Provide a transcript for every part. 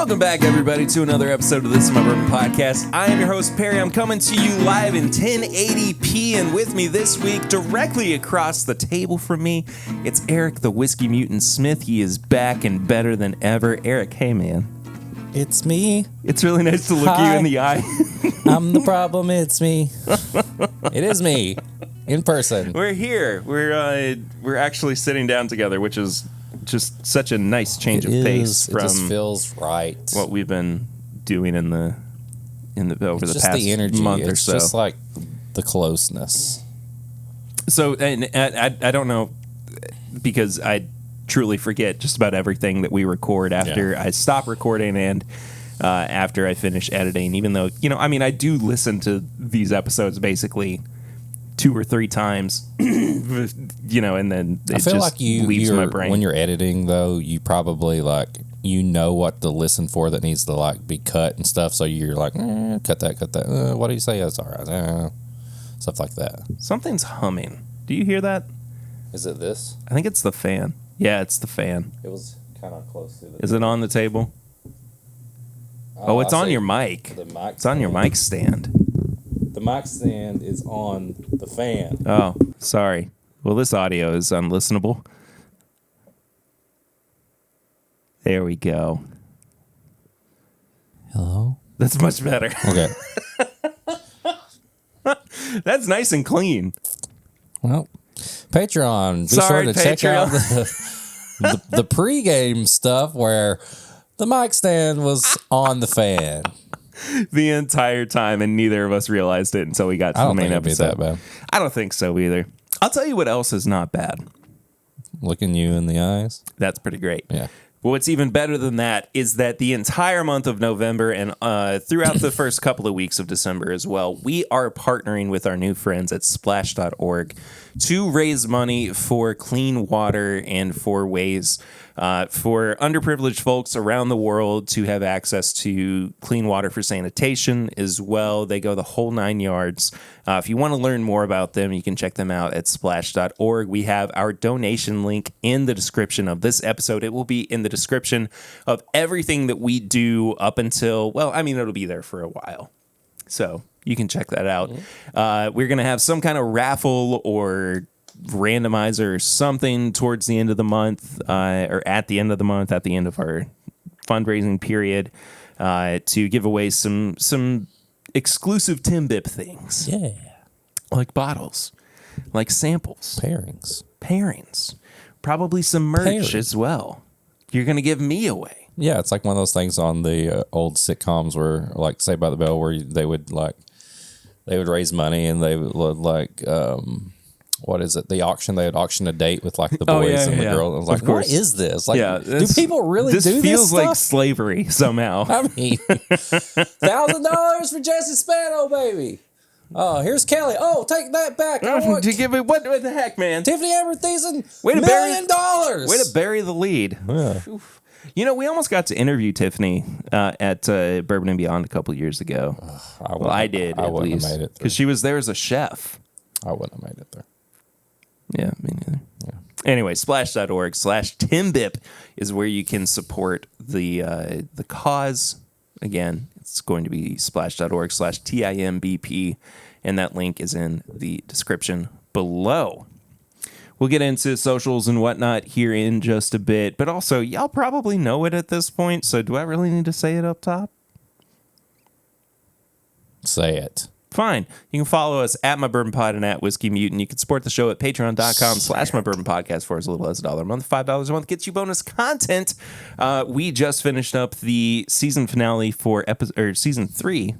Welcome back, everybody, to another episode of This Is My Bourbon Podcast. I am your host, Perry. I'm coming to you live in 1080p, and with me this week, directly across the table from me, it's Eric, the Whiskey Mutant Smith. He is back and better than ever. Eric, hey, man. It's me. It's really nice to look you in the eye. I'm the problem. It's me. It is me, in person. We're here. We're actually sitting down together, which is just such a nice change of pace from it just feels right. What we've been doing in the over the past the energy. month or it's so. Just like the closeness. So, and I don't know, because I truly forget just about everything that we record after I stop recording and after I finish editing. Even though, I do listen to these episodes basically 2 or 3 times, and then it just leaves my brain. When you're editing, though, you probably what to listen for that needs to be cut and stuff. So you're like, cut that. What do you say? That's all right. Stuff like that. Something's humming. Do you hear that? Is it this? I think it's the fan. Yeah, it's the fan. It was kind of close to the. Is it on the table? Oh, it's on your mic. The mic. It's on your mic stand. The mic stand is on the fan. Oh, sorry. Well, this audio is unlistenable. There we go. Hello? That's much better. Okay. That's nice and clean. Well, Patreon. Be sure to check out the pregame stuff where the mic stand was on the fan. The entire time, and neither of us realized it until we got to the main episode. That bad. I don't think so either. I'll tell you what else is not bad. Looking you in the eyes. That's pretty great. Yeah. But what's even better than that is that the entire month of November and throughout the first couple of weeks of December as well, we are partnering with our new friends at splash.org to raise money for clean water and for ways for underprivileged folks around the world to have access to clean water for sanitation as well. They go the whole 9 yards. If you want to learn more about them, you can check them out at splash.org. We have our donation link in the description of this episode. It will be in the description of everything that we do up until, it'll be there for a while. So you can check that out. We're going to have some kind of raffle or randomizer or something towards the end of the month, or at the end of the month, at the end of our fundraising period, to give away some exclusive Timbip things. Yeah. Like bottles, like samples. Pairings. Probably some merch as well. You're going to give me away. Yeah, it's like one of those things on the old sitcoms where, like Saved by the Bell, where they would raise money and they would what is it? The auction. They would auction a date with the boys and the girls. I was like, what is this? Do people really do this? This feels like slavery somehow. I mean, $1,000 for Jesse Spano, baby. Oh, here's Kelly. Oh, take that back. I want to give it. What the heck, man? Tiffany Amber Thiessen, $1 million. Way to bury the lead. Yeah. We almost got to interview Tiffany at Bourbon and Beyond a couple years ago. I did. I wouldn't have made it because she was there as a chef. I wouldn't have made it there. Yeah, me neither. Yeah. Anyway, splash.org/Timbip is where you can support the cause. Again, it's going to be splash.org/TIMBP, and that link is in the description below. We'll get into socials and whatnot here in just a bit, but also, y'all probably know it at this point, so do I really need to say it up top? Say it. Fine. You can follow us at My Bourbon Pod and at Whiskey Mutant. You can support the show at patreon.com/My Bourbon Podcast for as little as $1 a month. $5 a month gets you bonus content. We just finished up the season finale for season 3,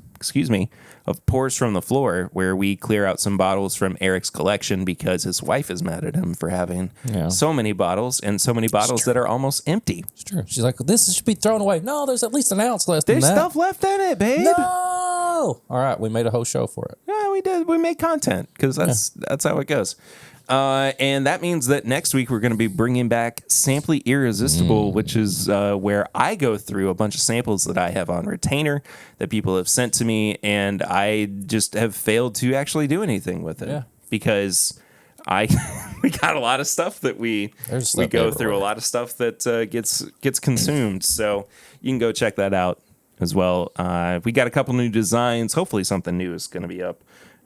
of Pours from the Floor, where we clear out some bottles from Eric's collection because his wife is mad at him for having so many bottles and so many bottles that are almost empty. It's true. She's like, this should be thrown away. No, there's at least an ounce left. There's stuff left in it, babe. No. All right, we made a whole show for it. Yeah, we did. We made content because that's how it goes. And that means that next week we're going to be bringing back Samply Irresistible, which is where I go through a bunch of samples that I have on retainer that people have sent to me, and I just have failed to actually do anything with it because we got a lot of stuff that we There's we stuff go through, a everywhere. lot of stuff that gets consumed. So you can go check that out as well. We got a couple new designs. Hopefully something new is going to be up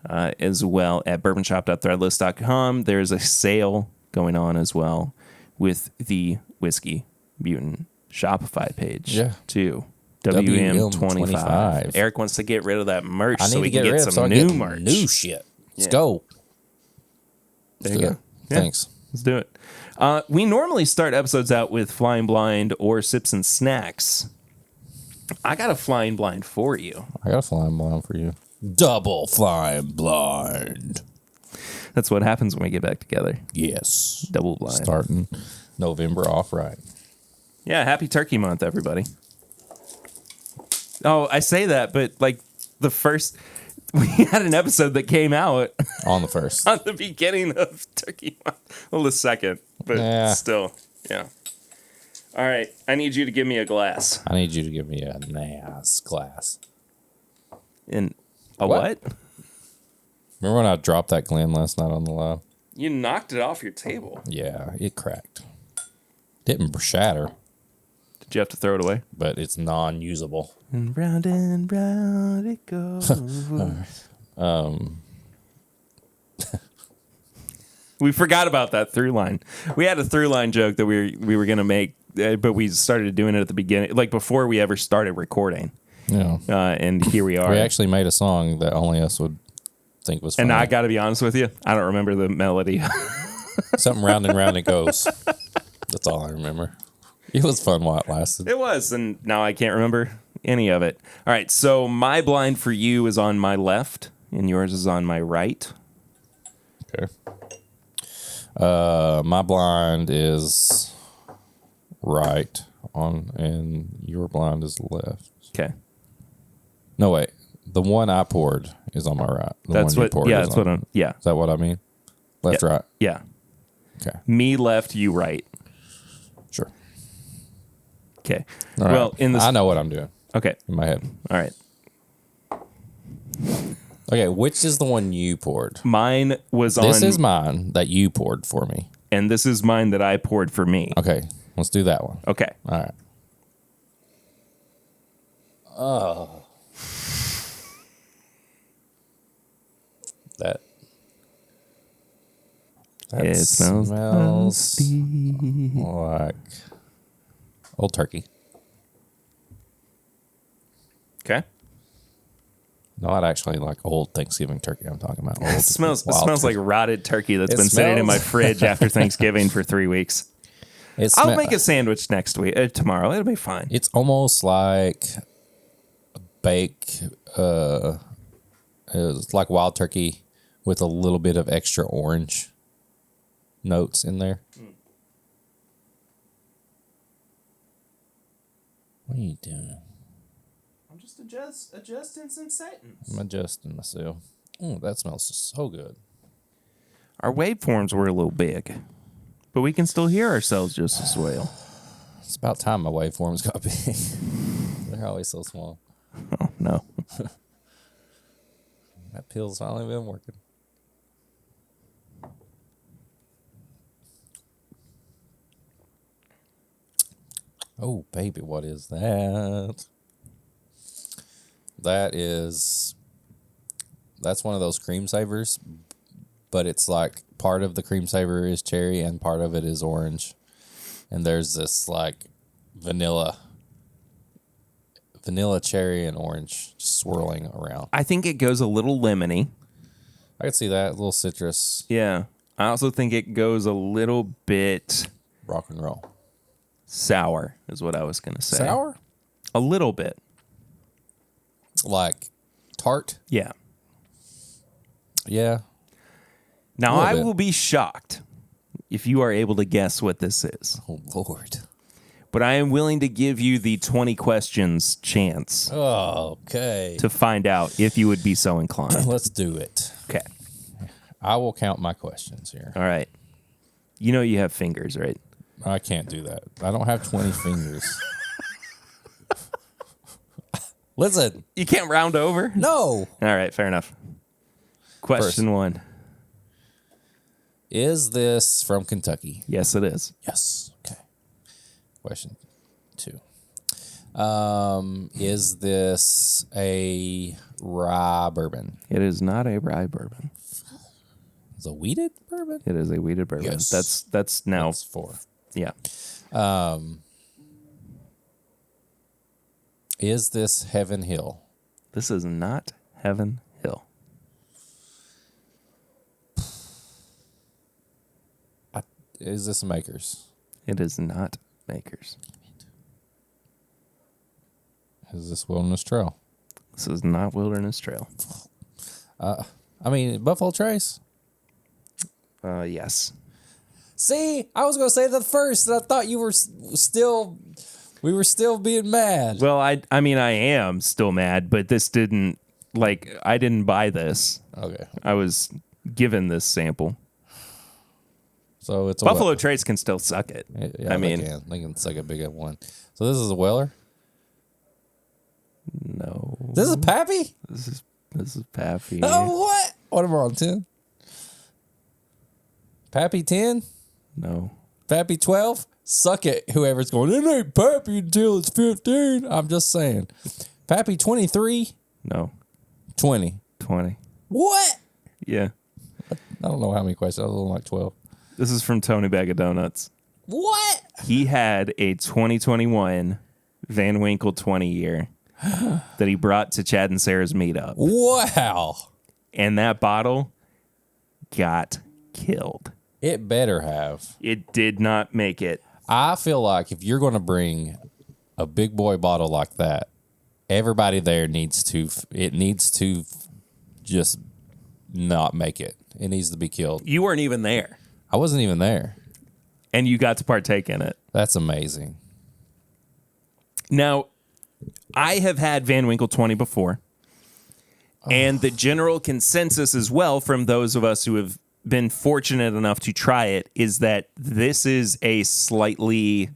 as well at bourbonshop.threadless.com. There's a sale going on as well with the Whiskey Mutant Shopify page too. WM25. Eric wants to get rid of that merch so we can get some new merch. New shit. Let's go. There you go. Yeah. Thanks. Let's do it. We normally start episodes out with Flying Blind or Sips and Snacks. I got a Flying Blind for you. I got a flying blind for you. Double flying blind. That's what happens when we get back together. Yes. Double blind. Starting November off right. Yeah, happy Turkey Month, everybody. Oh, I say that, but like the first, we had an episode that came out On the first. on the beginning of Turkey Month. Well, the second, but still, yeah. All right, I need you to give me a glass. I need you to give me a nice glass. In a what? Remember when I dropped that Glen last night on the live? You knocked it off your table. Yeah, it cracked. Didn't shatter, Did you have to throw it away? but it's non-usable. And round it goes. We forgot about that through line. We had a through line joke that we were gonna make, but we started doing it at the beginning, like before we ever started recording. Yeah. And here we are. We actually made a song that only us would think was funny. And I got to be honest with you, I don't remember the melody. Something round and round it goes. That's all I remember. It was fun while it lasted. It was, and now I can't remember any of it. All right, so my blind for you is on my left, and yours is on my right. Okay. My blind is right on, and your blind is left. Okay. No, wait. The one I poured is on my right. The That's one what. you poured Yeah, is that's what I'm. Yeah. Is that what I mean? Left, Yeah. right. Yeah. Okay. Me left, you right. Sure. Okay. All right. Well, in this, I know what I'm doing Okay. in my head. All right. Okay, which is the one you poured? Mine was on. This is mine that you poured for me. And this is mine that I poured for me. Okay, let's do that one. Okay. All right. Oh. That It smells like Old Turkey. Okay. Not actually like old Thanksgiving turkey. I'm talking about old. It smells wild like turkey. rotted turkey that's It been sitting in my smells- fridge after Thanksgiving for 3 weeks. I'll make a It's sandwich next week, tomorrow. It'll be fine. It's almost like it's like wild turkey with a little bit of extra orange notes in there. What are you doing? I'm just adjusting some settings. I'm adjusting myself. Oh, that smells so good. Our waveforms were a little big, but we can still hear ourselves just as well. It's about time my waveforms got big. They're always so small. Oh, no. That pill's finally been working. Oh, baby, what is that? That's one of those cream savers, but it's like part of the cream saver is cherry and part of it is orange. And there's this like vanilla, cherry, and orange just swirling around. I think it goes a little lemony. I could see that, a little citrus, Yeah. I also think it goes a little bit rock and roll. sour, is what I was going to say. Sour? A little bit. Like tart? Yeah. Yeah. Now, A little I bit. will be shocked if you are able to guess what this is. Oh, Lord. But I am willing to give you the 20 questions chance Oh, okay. to find out if you would be so inclined. Let's do it. Okay. I will count my questions here. All right. You know you have fingers, right? I can't do that. I don't have 20 fingers. Listen. You can't round over? No. All right, fair enough. Question First. 1. Is this from Kentucky? Yes, it is. Yes. Okay. Question 2. Is this a rye bourbon? It is not a rye bourbon. Is it a weeded bourbon? It is a weeded bourbon. Yes. That's now That's 4. yeah. Is this Heaven Hill? This is not Heaven Hill. Is this Makers? It is not Makers. Is this Wilderness Trail? This is not Wilderness Trail. I mean, Buffalo Trace? Yes. See, I was going to say that first, and I thought you were we were still being mad. Well, I mean, I am still mad, but this didn't, I didn't buy this. Okay. I was given this sample. So it's a Buffalo Trace can still suck it. Yeah, I mean, they can suck a big one. So this is a Weller? no. This is Pappy? This is Pappy. Oh, what? What am I on 10? Pappy 10? No. Pappy 12? Suck it, whoever's going, it ain't Pappy until it's 15. I'm just saying. Pappy 23? No. 20. 20. What? Yeah. I don't know how many questions. I was only like 12. This is from Tony Bag of Donuts. What? He had a 2021 Van Winkle 20 year that he brought to Chad and Sarah's meetup. Wow. And that bottle got killed. It better have. It did not make it. I feel like if you're going to bring a big boy bottle like that, everybody there needs to just not make it. It needs to be killed. You weren't even there. I wasn't even there. And you got to partake in it. That's amazing. Now, I have had Van Winkle 20 before. And the general consensus as well from those of us who have been fortunate enough to try it is that this is a slightly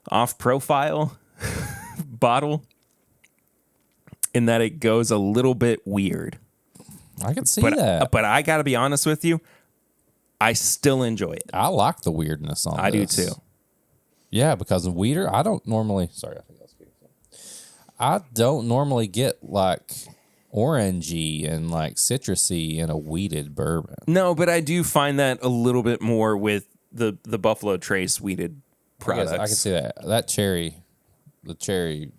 off-profile bottle in that it goes a little bit weird. I can see that. But I got to be honest with you, I still enjoy it. I like the weirdness on I do this. too. Yeah, because of weeder, I don't normally. Sorry, I think I was speaking. I don't normally get like orangey and like citrusy in a weeded bourbon. No, but I do find that a little bit more with the Buffalo Trace weeded products. I can see that. The cherry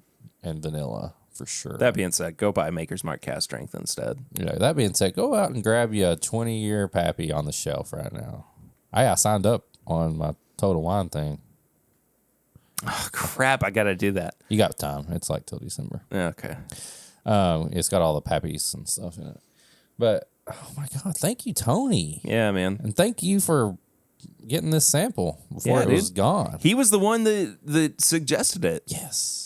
and vanilla for sure. That being said, go buy Maker's Mark Cast Strength instead. Yeah, that being said, go out and grab you a 20-year Pappy on the shelf right now. I signed up on my Total Wine thing. Oh, crap, I got to do that. You got time. It's like till December. Okay. It's got all the Pappies and stuff in it. But, oh my God, thank you, Tony. Yeah, man. And thank you for getting this sample before it was gone. He was the one that suggested it. Yes.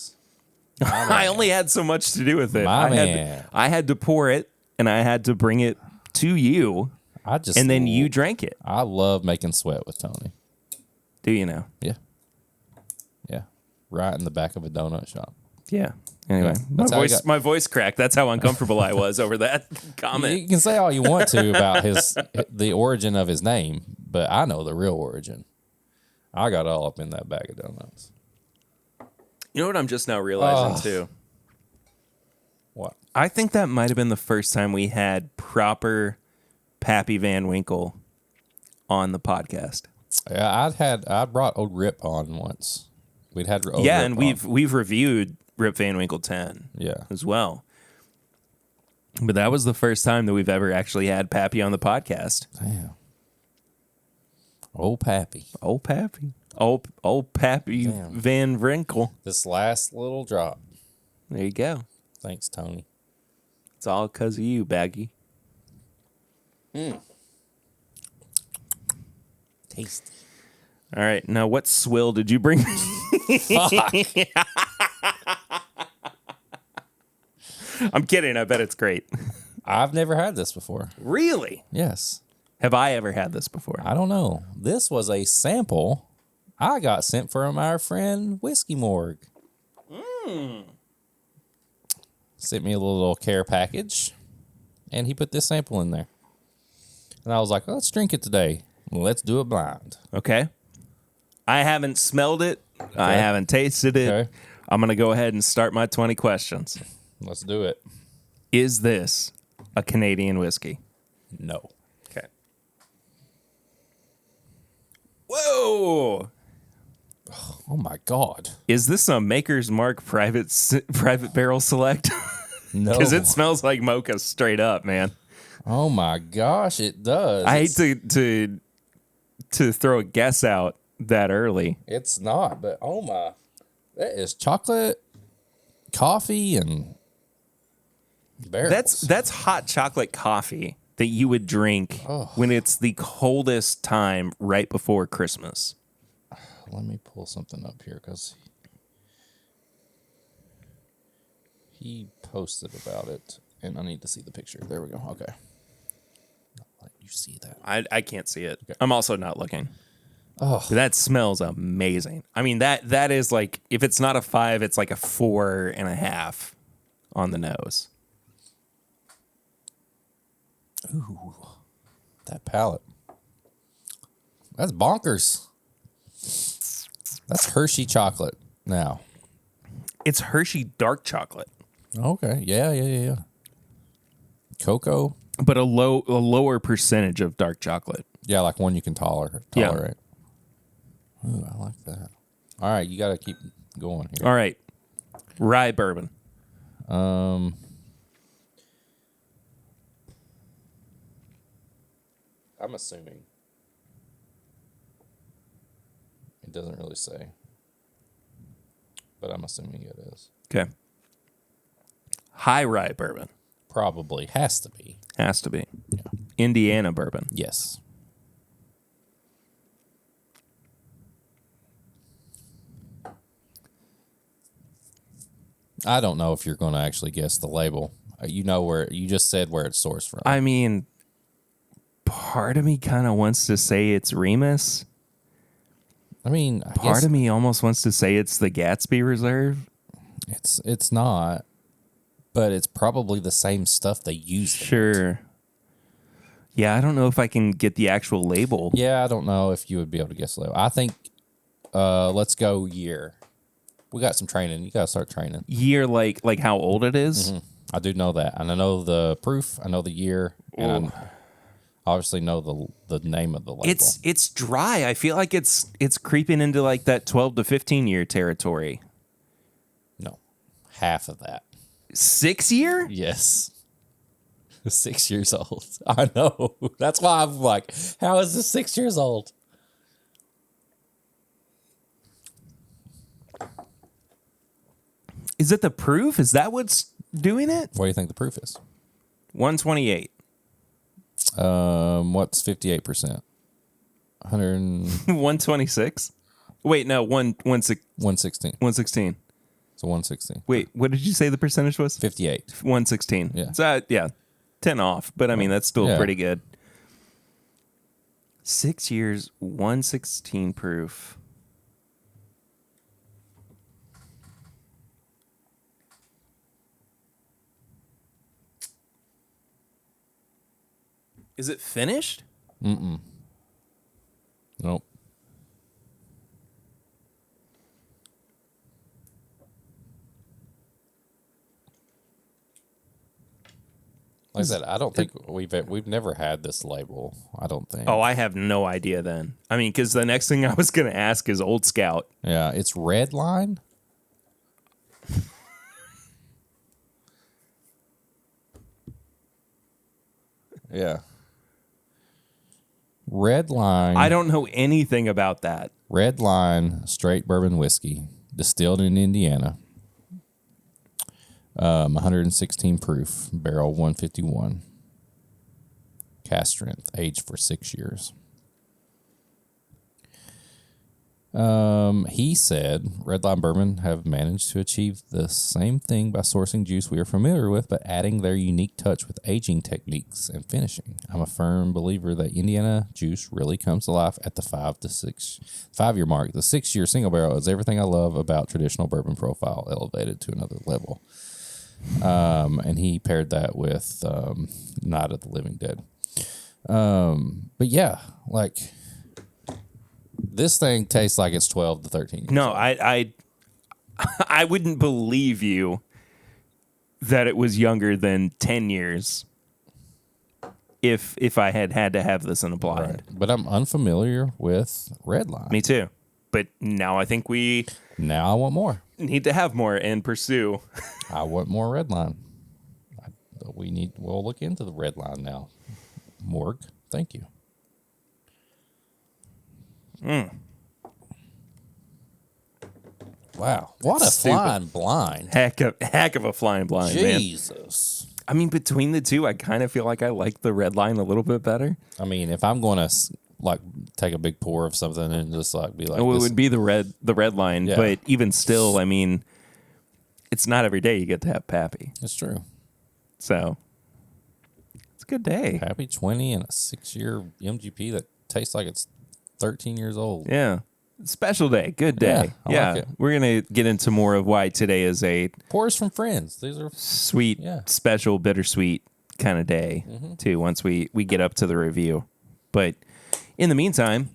I only had so much to do with it. Man. I had to pour it, and I had to bring it to you, and then you drank it. I love making sweat with Tony. Do you now? Yeah. Yeah. Right in the back of a donut shop. Yeah. Anyway, my voice cracked. That's how uncomfortable I was over that comment. You can say all you want to about the origin of his name, but I know the real origin. I got all up in that bag of donuts. You know what I'm just now realizing too? What? I think that might have been the first time we had proper Pappy Van Winkle on the podcast. Yeah, I brought Old Rip on once. We'd had Old yeah, Rip and on. we've reviewed Rip Van Winkle 10 as well. But that was the first time that we've ever actually had Pappy on the podcast. Damn. Old Pappy. Old Pappy. Old Pappy Van Winkle. This last little drop. There you go. Thanks, Tony. It's all because of you, Baggy. Tasty. All right. Now, what swill did you bring? Fuck. I'm kidding. I bet it's great. I've never had this before. Really? Yes. Have I ever had this before? I don't know. This was a sample I got sent from our friend Whiskey Morgue. Sent me a little care package, and he put this sample in there. And I was like, let's drink it today. Let's do it blind. Okay. I haven't smelled it. I haven't tasted it. Okay. I'm going to go ahead and start my 20 questions. Let's do it. Is this a Canadian whiskey? No. Okay. Whoa. Oh my God. Is this a Maker's Mark private barrel select? No. Because it smells like mocha straight up, man. Oh my gosh, it does. I hate to throw a guess out that early. It's not, but oh my. That is chocolate, coffee, and barrels. That's hot chocolate coffee that you would drink when it's the coldest time right before Christmas. Let me pull something up here because he posted about it, and I need to see the picture. There we go. Okay. You see that? I can't see it. Okay. I'm also not looking. Oh, That smells amazing. I mean, that is like, if it's not a 5, it's like a 4.5 on the nose. ooh, that palate. That's bonkers. That's Hershey chocolate now. It's Hershey dark chocolate, Okay. Yeah. Cocoa. but a lower percentage of dark chocolate. Yeah, like one you can tolerate. Yeah. Ooh, I like that. All right, you got to keep going here. All right. Rye bourbon. I'm assuming. It doesn't really say. But I'm assuming it is. Okay. High rye bourbon. Probably. Has to be. Has to be. Indiana bourbon. Yes. I don't know if you're going to actually guess the label. You know where, you just said where it's sourced from. I mean, part of me kind of wants to say it's Remus. I mean, I Part guess of me almost wants to say it's the Gatsby Reserve. it's not, but it's probably the same stuff they use. Sure. Yeah, I don't know if I can get the actual label. Yeah, I don't know if you would be able to guess the label. I think let's go year. We got some training. You got to start training. Year, like how old it is? I do know that, and I know the proof. I know the year, and I obviously know the name of the label. It's dry. I feel like it's creeping into like that 12 to 15 year territory. No, half of that. 6 year? Yes. 6 years old. I know. That's why I'm like, how is this 6 years old? Is it the proof? Is that what's doing it? What do you think the proof is? 128. What's 58%? 100 126? Wait, no, 116. 116. So 116. Wait, what did you say the percentage was? 58. 116. Yeah. So, yeah, 10 off, but I mean, that's still Yeah. pretty good. 6 years, 116 proof. Is it finished? Nope. Like I said, I don't think we've never had this label. I don't think. Oh, I have no idea then. I mean, because the next thing I was going to ask is Old Scout. Yeah, it's Red Line. Yeah. Red Line. I don't know anything about that. Red Line straight bourbon whiskey, distilled in Indiana. 116 proof, barrel 151. Cast strength, aged for 6 years. He said Red Line Bourbon have managed to achieve the same thing by sourcing juice we are familiar with, but adding their unique touch with aging techniques and finishing. I'm a firm believer that Indiana juice really comes to life at the 5 year mark. The 6 year single barrel is everything I love about traditional bourbon profile, elevated to another level. And he paired that with Night of the Living Dead. But yeah, like this thing tastes like it's 12 to 13 years No, old. I wouldn't believe you that it was younger than 10 years if I had to have this in a blind. Right. But I'm unfamiliar with Redline. Me too. But now I think we Now I want more. need to have more and pursue. I want more Redline. We'll look into the Redline now. Morg, thank you. Wow. What a Stupid. flying blind. Heck of a flying blind, man. Jesus. I mean, between the two, I kind of feel like I like the red line a little bit better. I mean, if I'm going to like take a big pour of something and just like be like, Oh, it this, would be the red line, Yeah. but even still, I mean, it's not every day you get to have Pappy. it's true. So it's a good day. Happy 20 and a 6-year MGP that tastes like it's 13 years old. Yeah. Special day. Good day. Yeah, I like it. We're going to get into more of why today is a Pours from friends. These are sweet, Yeah. special, bittersweet kind of day, too, once we get up to the review. But in the meantime,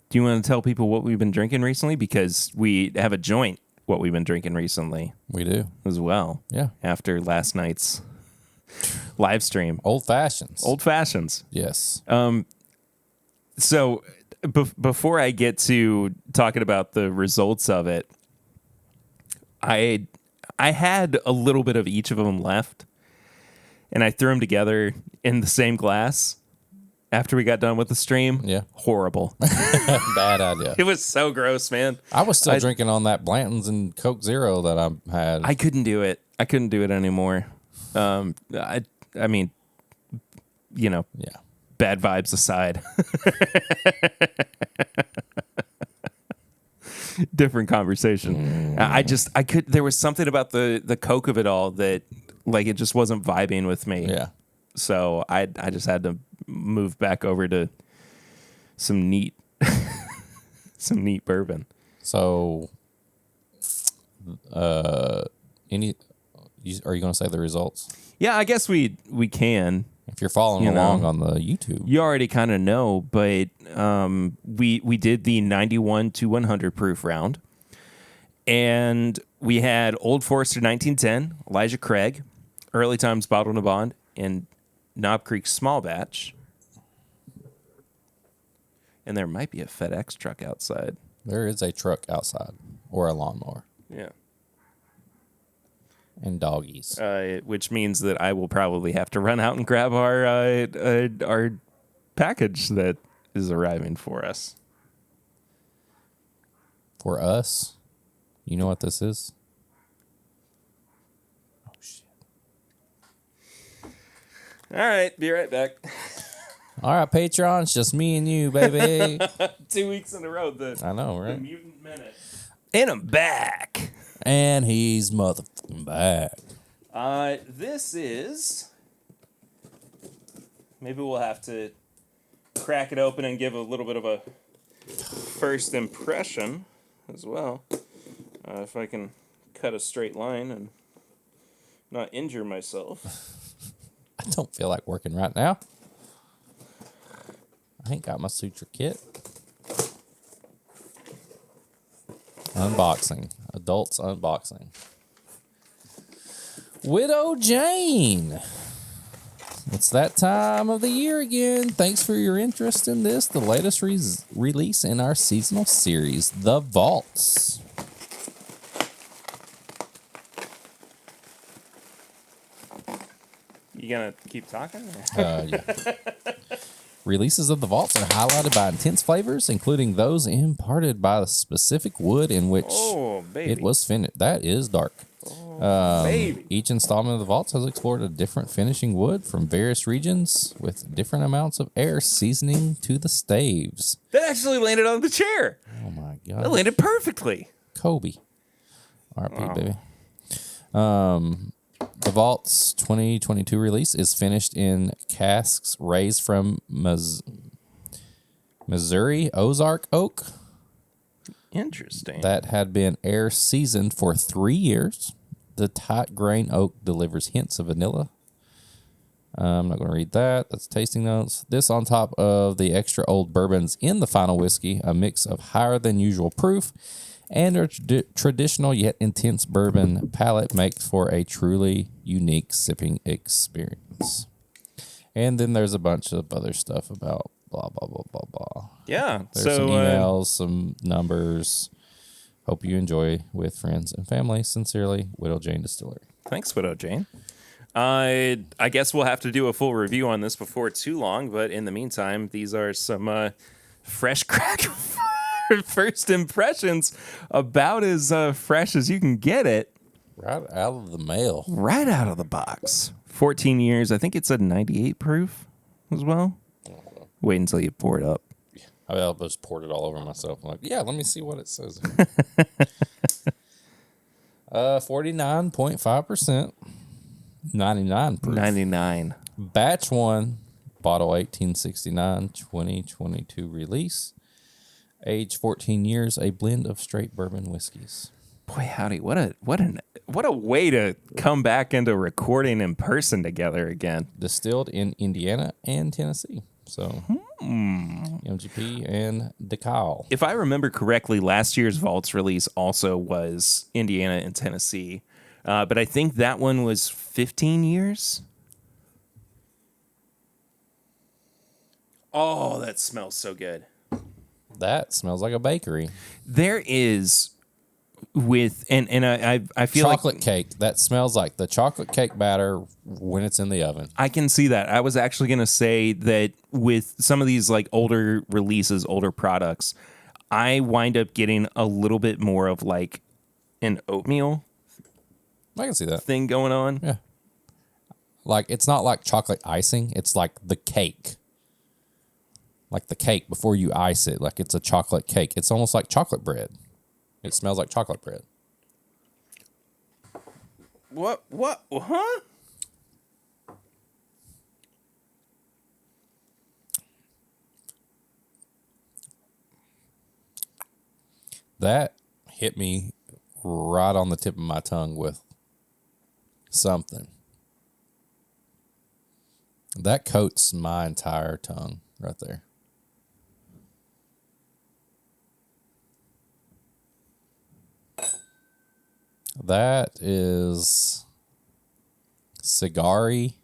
do you want to tell people what we've been drinking recently? Because we have a joint what we've been drinking recently we do. as well. Yeah. After last night's live stream. Old fashions. Old fashions. Yes. So before I get to talking about the results of it, I had a little bit of each of them left, and I threw them together in the same glass after we got done with the stream. Yeah. Horrible. Bad idea. It was so gross, man. I was still drinking on that Blanton's and Coke Zero that I had. I couldn't do it. I couldn't do it anymore. I mean, you know, yeah. bad vibes aside. Different conversation. I could, there was something about the Coke of it all that, like, it just wasn't vibing with me. Yeah. So I just had to move back over to some neat bourbon. So, are you going to say the results? Yeah, I guess we can. If you're following You along know. on the YouTube. You already kind of know, but we did the 91 to 100 proof round, and we had Old Forester 1910, Elijah Craig, Early Times Bottled and Bond, and Knob Creek Small Batch. And there might be a FedEx truck outside. There is a truck outside or a lawnmower Yeah. and doggies. Which means that I will probably have to run out and grab our package that is arriving for us. For us, you know what this is? Oh, shit. All right, be right back. All right, Patreon, it's just me and you, baby. 2 weeks in a row, the I know, right? Mutant Minute. And I'm back. And he's motherfucking back. This is... Maybe we'll have to crack it open and give a little bit of a first impression as well. If I can cut a straight line and not injure myself. I don't feel like working right now. I ain't got my suture kit. Unboxing. Adults unboxing. Widow Jane. It's that time of the year again. Thanks for your interest in this, the latest release in our seasonal series, The Vaults. You gonna keep talking? Yeah. Releases of The Vaults are highlighted by intense flavors, including those imparted by the specific wood in which Oh, baby. it was finished. That is dark. Baby. Each installment of The Vaults has explored a different finishing wood from various regions with different amounts of air seasoning to the staves. That actually landed on the chair. Oh my That God. landed perfectly. Kobe. RP, baby. The Vault's 2022 release is finished in casks raised from Missouri Ozark oak Interesting. that had been air seasoned for 3 years. The tight grain oak delivers hints of vanilla, I'm not going to read that. That's tasting notes. This on top of the extra old bourbons in the final whiskey, a mix of higher than usual proof and a traditional yet intense bourbon palate makes for a truly unique sipping experience. And then there's a bunch of other stuff about blah, blah, blah, blah, blah. Yeah. There's some emails, some numbers. Hope you enjoy with friends and family. Sincerely, Widow Jane Distillery. Thanks, Widow Jane. I guess we'll have to do a full review on this before too long, but in the meantime, these are some fresh crack first impressions, about as fresh as you can get it. Right out of the mail. Right out of the box. 14 years. I think it's a 98 proof as well. Wait until you pour it up. I just poured it all over myself. I'm like, yeah, let me see what it says. 49.5%. 99 proof. 99. Batch 1, bottle 1869, 2022 release. Age 14 years, a blend of straight bourbon whiskeys. Boy, howdy, what a way to come back into recording in person together again. Distilled in Indiana and Tennessee. So, MGP and DeKalb. If I remember correctly, last year's Vaults release also was Indiana and Tennessee. But I think that one was 15 years. Oh, that smells so good. That smells like a bakery. There is and I feel chocolate like cake. That smells like the chocolate cake batter when it's in the oven. I can see that. I was actually going to say that with some of these like older releases, older products, I wind up getting a little bit more of like an oatmeal I can see that thing going on. Yeah. Like, it's not like chocolate icing. It's like the cake. Like the cake before you ice it. Like it's a chocolate cake. It's almost like chocolate bread. It smells like chocolate bread. What? Huh? That hit me right on the tip of my tongue with something. That coats my entire tongue right there. That is cigar-y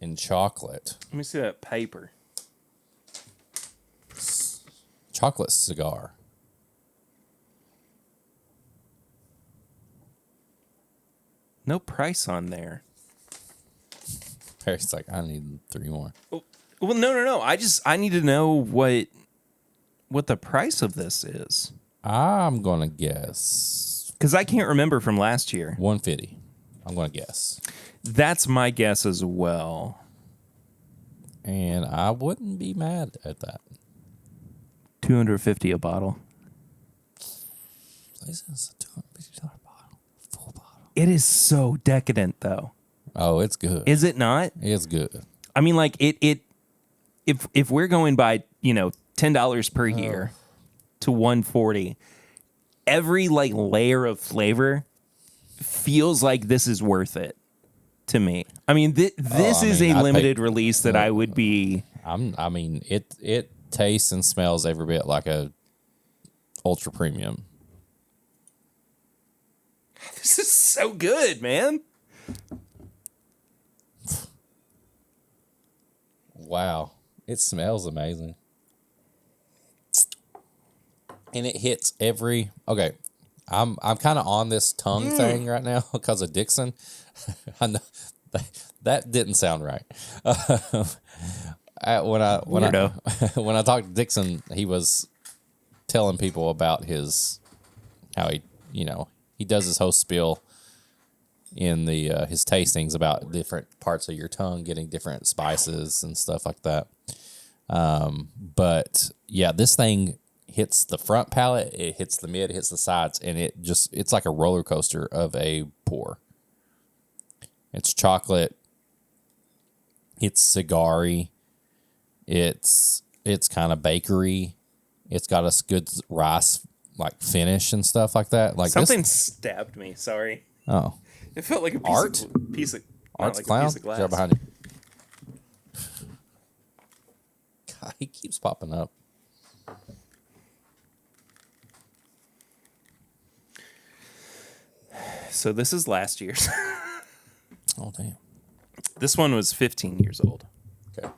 and chocolate. Let me see that paper. Chocolate cigar. No price on there. Perry's like, I need 3 more. Well, no. I need to know what the price of this is. I'm gonna guess Because I can't remember from last year. $150. I'm gonna guess. That's my guess as well. And I wouldn't be mad at that. $250 a bottle. This is a $250 bottle. Full bottle. It is so decadent, though. Oh, it's good. Is it not? It's good. I mean, like if we're going by, $10 per year to $140, every like layer of flavor feels like this is worth it to me. I mean, this is a limited release that I would be. It tastes and smells every bit like a ultra premium. This is so good, man. Wow. It smells amazing. And it hits every... Okay, I'm kind of on this tongue thing right now because of Dixon. I know that didn't sound right. When I talked to Dixon, he was telling people about how he does his whole spiel in the his tastings about different parts of your tongue getting different spices and stuff like that. But yeah, this thing hits the front palate, it hits the mid, it hits the sides, and it's like a roller coaster of a pour. It's chocolate, it's cigar-y, it's kind of bakery, it's got a good rice like finish and stuff like that. Like something stabbed me. Sorry. Oh, It felt like a Art? piece of Art's like clown. a piece of glass. Right behind you. keeps popping up. So this is last year's. Oh, damn. This one was 15 years old. Okay.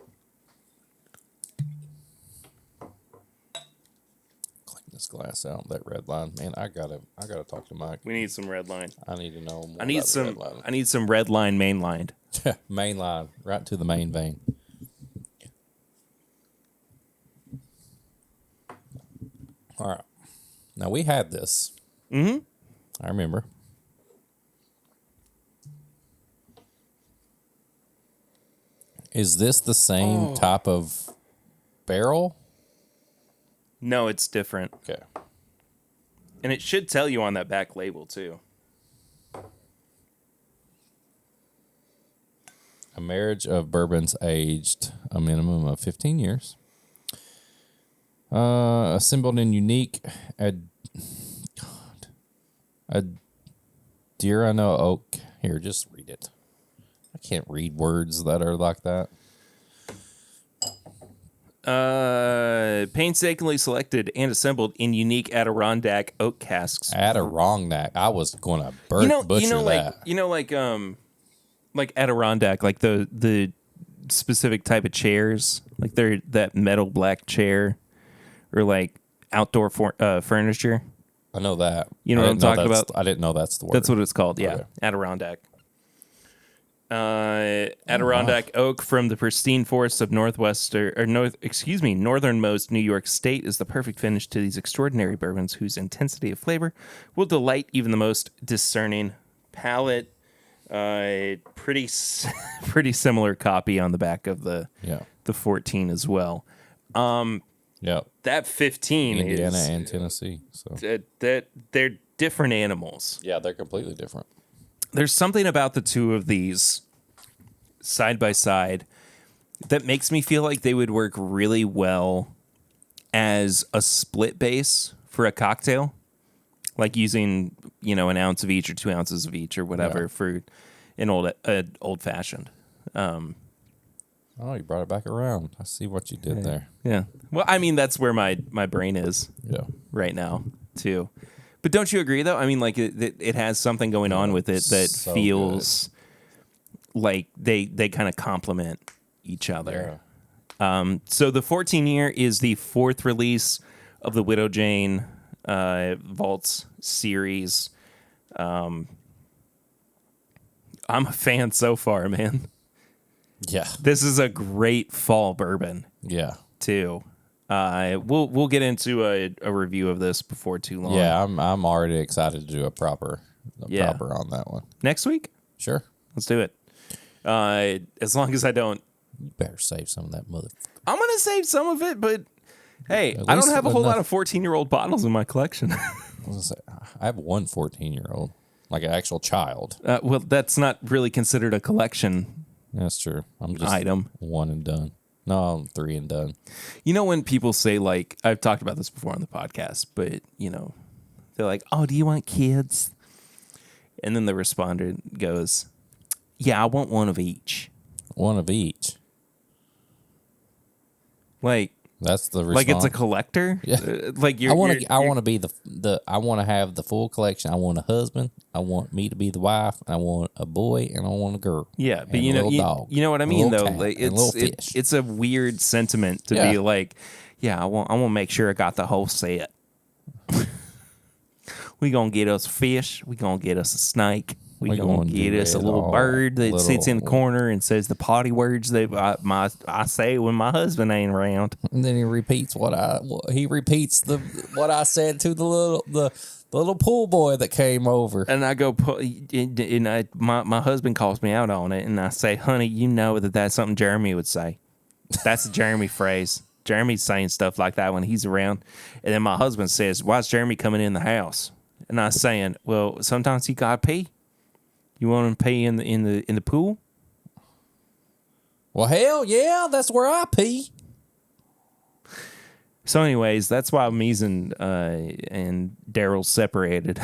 Clean this glass out. That red line, man. I gotta talk to Mike. We need some red line. I need to know more. I need about the some. red line. I need some red line mainlined. Main line, right to the main vein. All right. Now we had this. Mm-hmm. I remember. Is this the same type of barrel? No, it's different, Okay. and it should tell you on that back label too. A marriage of bourbons aged a minimum of 15 years. Assembled in unique Adirano oak. Here, just read it. I can't read words that are like that. Painstakingly selected and assembled in unique Adirondack oak casks. Adirondack. I was going to butcher that. Like Adirondack, like the specific type of chairs, like they're that metal black chair, or like outdoor furniture. I know that. You know what I'm talking about? I didn't know that's the word. That's what it's called. Yeah, Okay. Adirondack. Adirondack oak from the pristine forests of northernmost New York State is the perfect finish to these extraordinary bourbons, whose intensity of flavor will delight even the most discerning palate. Pretty similar copy on the back of the 14 as well. Yeah. That 15 Indiana is and Tennessee. So that they're different animals. yeah, they're completely different. There's something about the two of these side by side that makes me feel like they would work really well as a split base for a cocktail, like using, an ounce of each or 2 ounces of each or whatever for an old fashioned. Oh, you brought it back around. I see what you did there. Yeah. Well, I mean, that's where my brain is Yeah. right now too. But don't you agree though? I mean, like it has something going on with it that so feels like they kind of complement each other. Yeah. So the 14-year is the fourth release of the Widow Jane Vaults series. I'm a fan so far, man. Yeah. This is a great fall bourbon Yeah. too. We'll get into a review of this before too long. Yeah, I'm already excited to do a proper on that one. Next week, Sure. let's do it. As long as I don't, You better save some of that mother. I'm gonna save some of it. But hey, At I don't least have a whole enough. lot of 14-year-old bottles in my collection. I have one 14-year-old, like an actual child. Well, that's not really considered a collection That's true. I'm just item. one and done. No, I'm 3 and done. When people say, like, I've talked about this before on the podcast, but they're like, "Oh, do you want kids?" And then the respondent goes, "Yeah, I want one of each." One of each. Like That's the response. Like it's a collector. Yeah. Like I want to be the I want to have the full collection. I want a husband. I want me to be the wife. I want a boy and I want a girl. Yeah, but and a little dog, you know what I and a mean little though. cat, Like and a little fish. it's a weird sentiment to Yeah. be like, yeah, I want to make sure I got the whole set. We gonna get us fish. We gonna get us a snake. We gonna get us a little bird that sits in the corner and says the potty words that I say when my husband ain't around. And then he repeats what I said to the little pool boy that came over. And I go, my husband calls me out on it, and I say, honey, you know that's something Jeremy would say. That's a Jeremy phrase. Jeremy's saying stuff like that when he's around. And then my husband says, why's Jeremy coming in the house? And I was saying, well, sometimes he got to pee. You want him to pee in the pool? Well, hell yeah, that's where I pee. So, anyways, that's why Meeson and Daryl separated.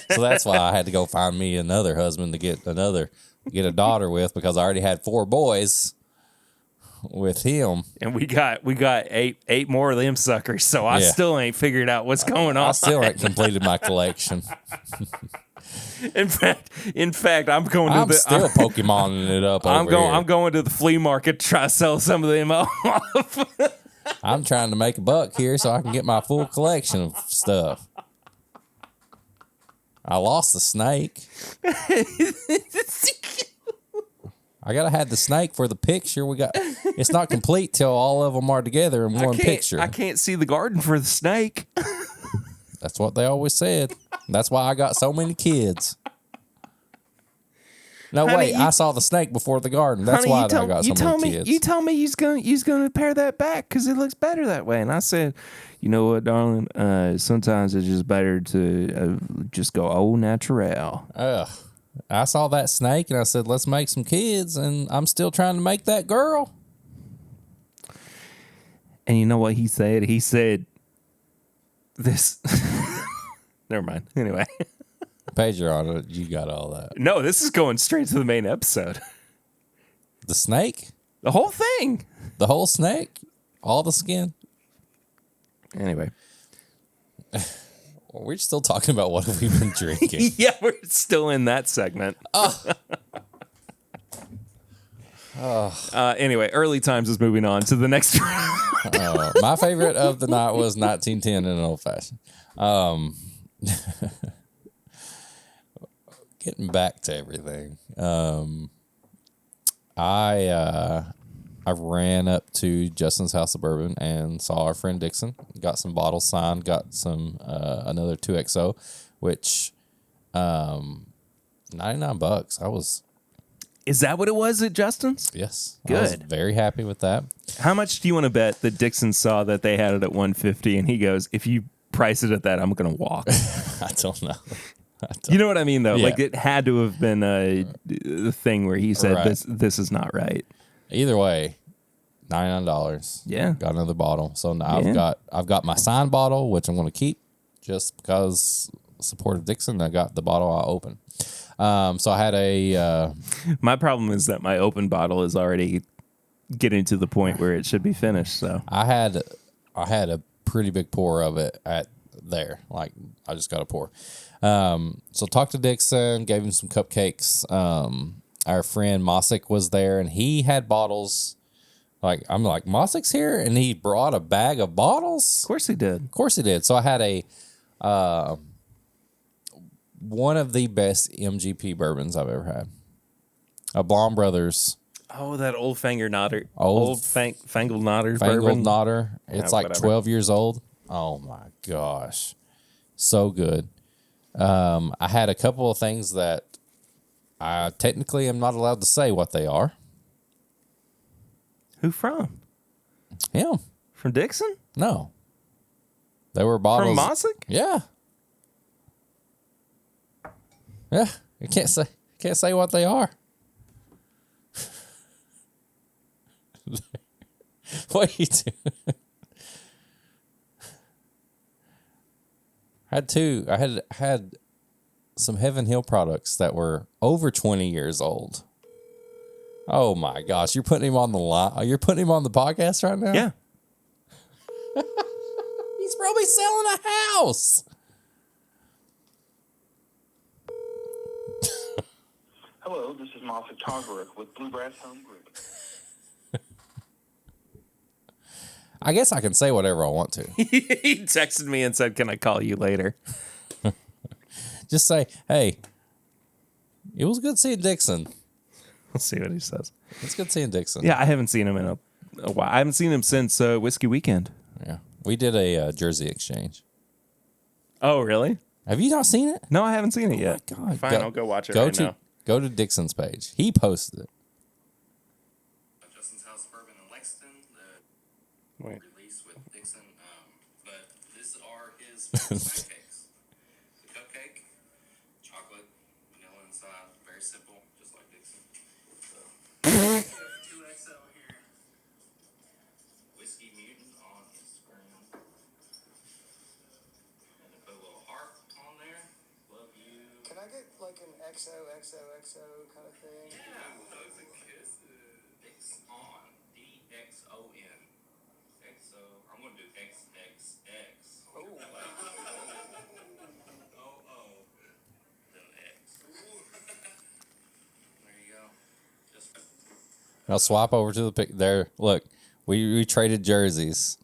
So that's why I had to go find me another husband to get a daughter with, because I already had 4 boys. with him. And we got eight more of them suckers, so I Yeah. still ain't figured out what's going on. I still ain't completed my collection. In fact, I'm going to I'm still Pokemoning it up over here. I'm going to the flea market to try to sell some of them off. I'm trying to make a buck here so I can get my full collection of stuff. I lost the snake. I gotta have the snake for the picture. It's not complete till all of them are together in one picture. I can't see the garden for the snake. That's what they always said. That's why I got so many kids. No, Honey, wait, I saw the snake before the garden. That's why I got so many kids. You told me you's gonna pare that back because it looks better that way. And I said, you know what, darling? Sometimes it's just better to just go au naturel. Ugh. I saw that snake and I said, let's make some kids. And I'm still trying to make that girl. And you know what he said? He said, this. Never mind. Anyway. Pedro on it. You got all that. No, this is going straight to the main episode. The snake? The whole thing. The whole snake? All the skin? Anyway. We're still talking about what have we been drinking. Yeah, we're still in that segment. Anyway, early times is moving on to the next round. My favorite of the night was 1910 in an old fashioned. Getting back to everything. I ran up to Justin's House of Bourbon and saw our friend Dixon. Got some bottles signed. Got some another 2XO, which $99. Is that what it was at Justin's? Yes, Good. I was very happy with that. How much do you want to bet that Dixon saw that they had it at $150 and he goes, if you price it at that, I'm going to walk? I don't know. You know what I mean, though? Yeah. Like, it had to have been a thing where he said, Right. this is not right. Either way, $99. Yeah. Got another bottle. So now Yeah. I've got my signed bottle, which I'm going to keep just because support of Dixon. I got the bottle I opened. So I had a My problem is that my open bottle is already getting to the point where it should be finished. So I had a pretty big pour of it at there. Like I just got a pour. So talked to Dixon, gave him some cupcakes. Our friend Mosick was there and he had bottles. Like I'm like, Mosick's here and he brought a bag of bottles. of course he did. Of course he did. So I had a one of the best MGP bourbons I've ever had. A Blonde Brothers. Oh, that old Fangled Nodder. Fangled Nodder. Fangled bourbon. Nodder. It's like whatever. 12 years old. Oh my gosh. So good. I had a couple of things that I technically am not allowed to say what they are. Who from? Him. From Dixon? No. They were bottles. From Mosick? Yeah. Yeah. I can't say what they are. What are you doing? I had some Heaven Hill products that were over 20 years old. Oh my gosh, you're putting him on the line. You're putting him on the podcast right now? Yeah. He's probably selling a house. Hello, this is Moffitt Togerick with Bluegrass Home Group. I guess I can say whatever I want to. He texted me and said, "Can I call you later?" Just say, hey, it was good seeing Dixon. Let's see what he says. It's good seeing Dixon. Yeah, I haven't seen him in a while. I haven't seen him since Whiskey Weekend. Yeah. We did a jersey exchange. Oh, really? Have you not seen it? No, I haven't seen it yet. Oh God. Fine, I'll go watch it right now. Go to Dixon's page. He posted it. Justin's House of Bourbon in Lexington, the Wait. release with Dixon. But these are his snack cakes. The cupcake, chocolate, vanilla inside, very simple, just like Dixon. So, 2XL here. Whiskey Mutant on Instagram. And to put a little heart on there. Love you. Can I get like an XOXOXO kind of thing? Yeah, those are kids. Dix on DXO. XO. I'm gonna do XXX. Oh. Then X. There you go. Just. Now swap over to the pic. There, look, we traded jerseys.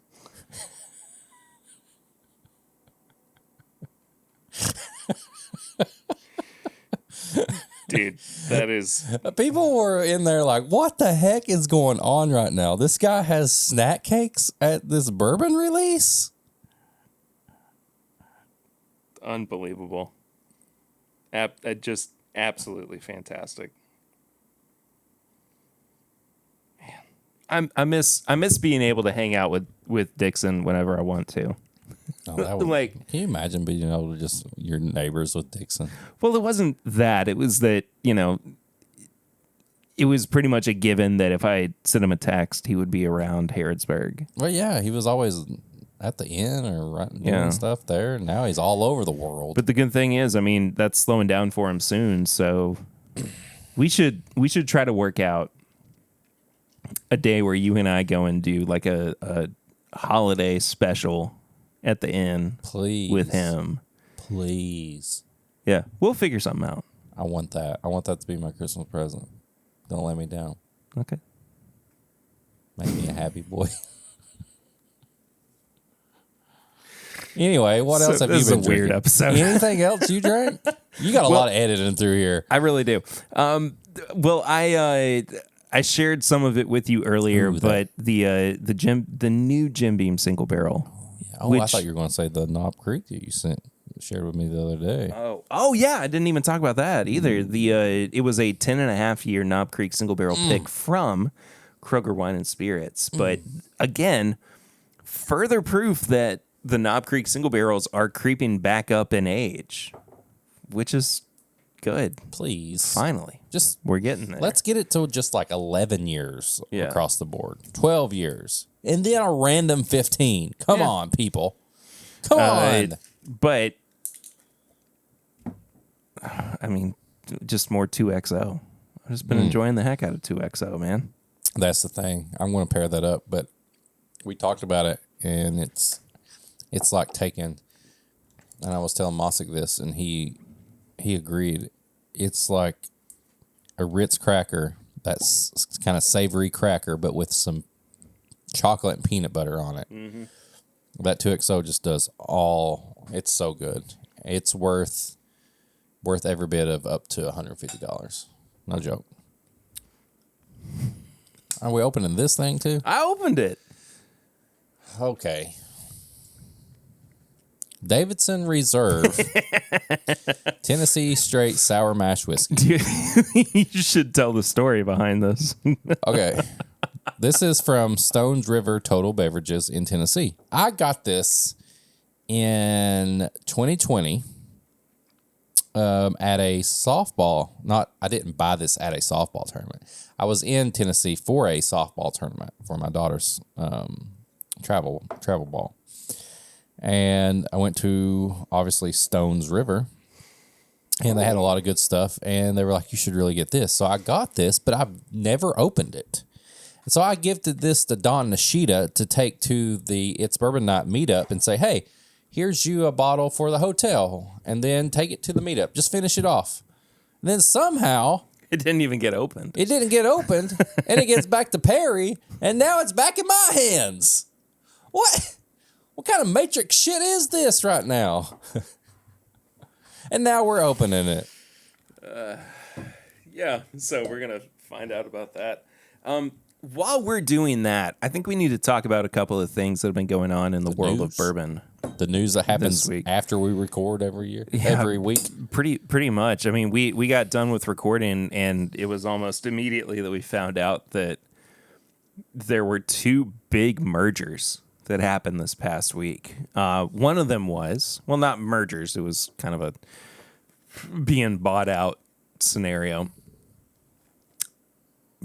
Dude, that is... People were in there like, what the heck is going on right now? This guy has snack cakes at this bourbon release? Unbelievable. Just absolutely fantastic. Man, I miss being able to hang out with Dixon whenever I want to. Oh, that would, Like, can you imagine being able to just your neighbors with Dixon? well, it wasn't that. It was that, it was pretty much a given that if I sent him a text, he would be around Harrodsburg. Well, yeah, he was always at the inn or doing stuff there. Now he's all over the world. But the good thing is, I mean, that's slowing down for him soon. So we should try to work out a day where you and I go and do like a holiday special at the inn, Please. with him. Please. Yeah, we'll figure something out. I want that. I want that to be my Christmas present. Don't let me down. Okay. Make me a happy boy. Anyway, what else have you this been is a weird drinking? episode. Anything else you drank? You got a lot of editing through here. I really do. Well, I shared some of it with you earlier, Ooh, but the new Jim Beam single barrel. Oh, I thought you were going to say the Knob Creek that you shared with me the other day. Oh yeah, I didn't even talk about that either. It was a 10.5-year Knob Creek single barrel pick from Kroger Wine and Spirits. But again, further proof that the Knob Creek single barrels are creeping back up in age, which is good. Please. Finally. We're getting there. Let's get it to just like 11 years Yeah. across the board. 12 years. And then a random 15. Come on, people. Come on. But, I mean, just more 2XO. I've just been enjoying the heck out of 2XO, man. That's the thing. I'm going to pair that up, but we talked about it, and it's like taking, and I was telling Mosick this, and he agreed. It's like a Ritz cracker that's kind of savory cracker, but with some chocolate and peanut butter on it. Mm-hmm. That 2XO just does all. It's so good. It's worth every bit of up to $150. No joke. Are we opening this thing too? I opened it. Okay. Davidson Reserve Tennessee Straight Sour Mash Whiskey. You should tell the story behind this. Okay. This is from Stones River Total Beverages in Tennessee. I got this in 2020 at a softball. I didn't buy this at a softball tournament. I was in Tennessee for a softball tournament for my daughter's travel ball. And I went to, obviously, Stones River. And they had a lot of good stuff. And they were like, you should really get this. So I got this, but I've never opened it. And so I gifted this to Don Nishida to take to the It's Bourbon Night meetup and say, hey, here's you a bottle for the hotel. And then take it to the meetup. Just finish it off. And then somehow... It didn't even get opened. It didn't get opened. And it gets back to Perry. And now it's back in my hands. What? What kind of Matrix shit is this right now? And now we're opening it. Yeah, so we're going to find out about that. While we're doing that, I think we need to talk about a couple of things that have been going on in the world of bourbon. The news that happens This week. after we record every week. Pretty much. I mean, we got done with recording, and it was almost immediately that we found out that there were two big mergers that happened this past week. One of them was, well, not mergers. It was kind of a being bought out scenario.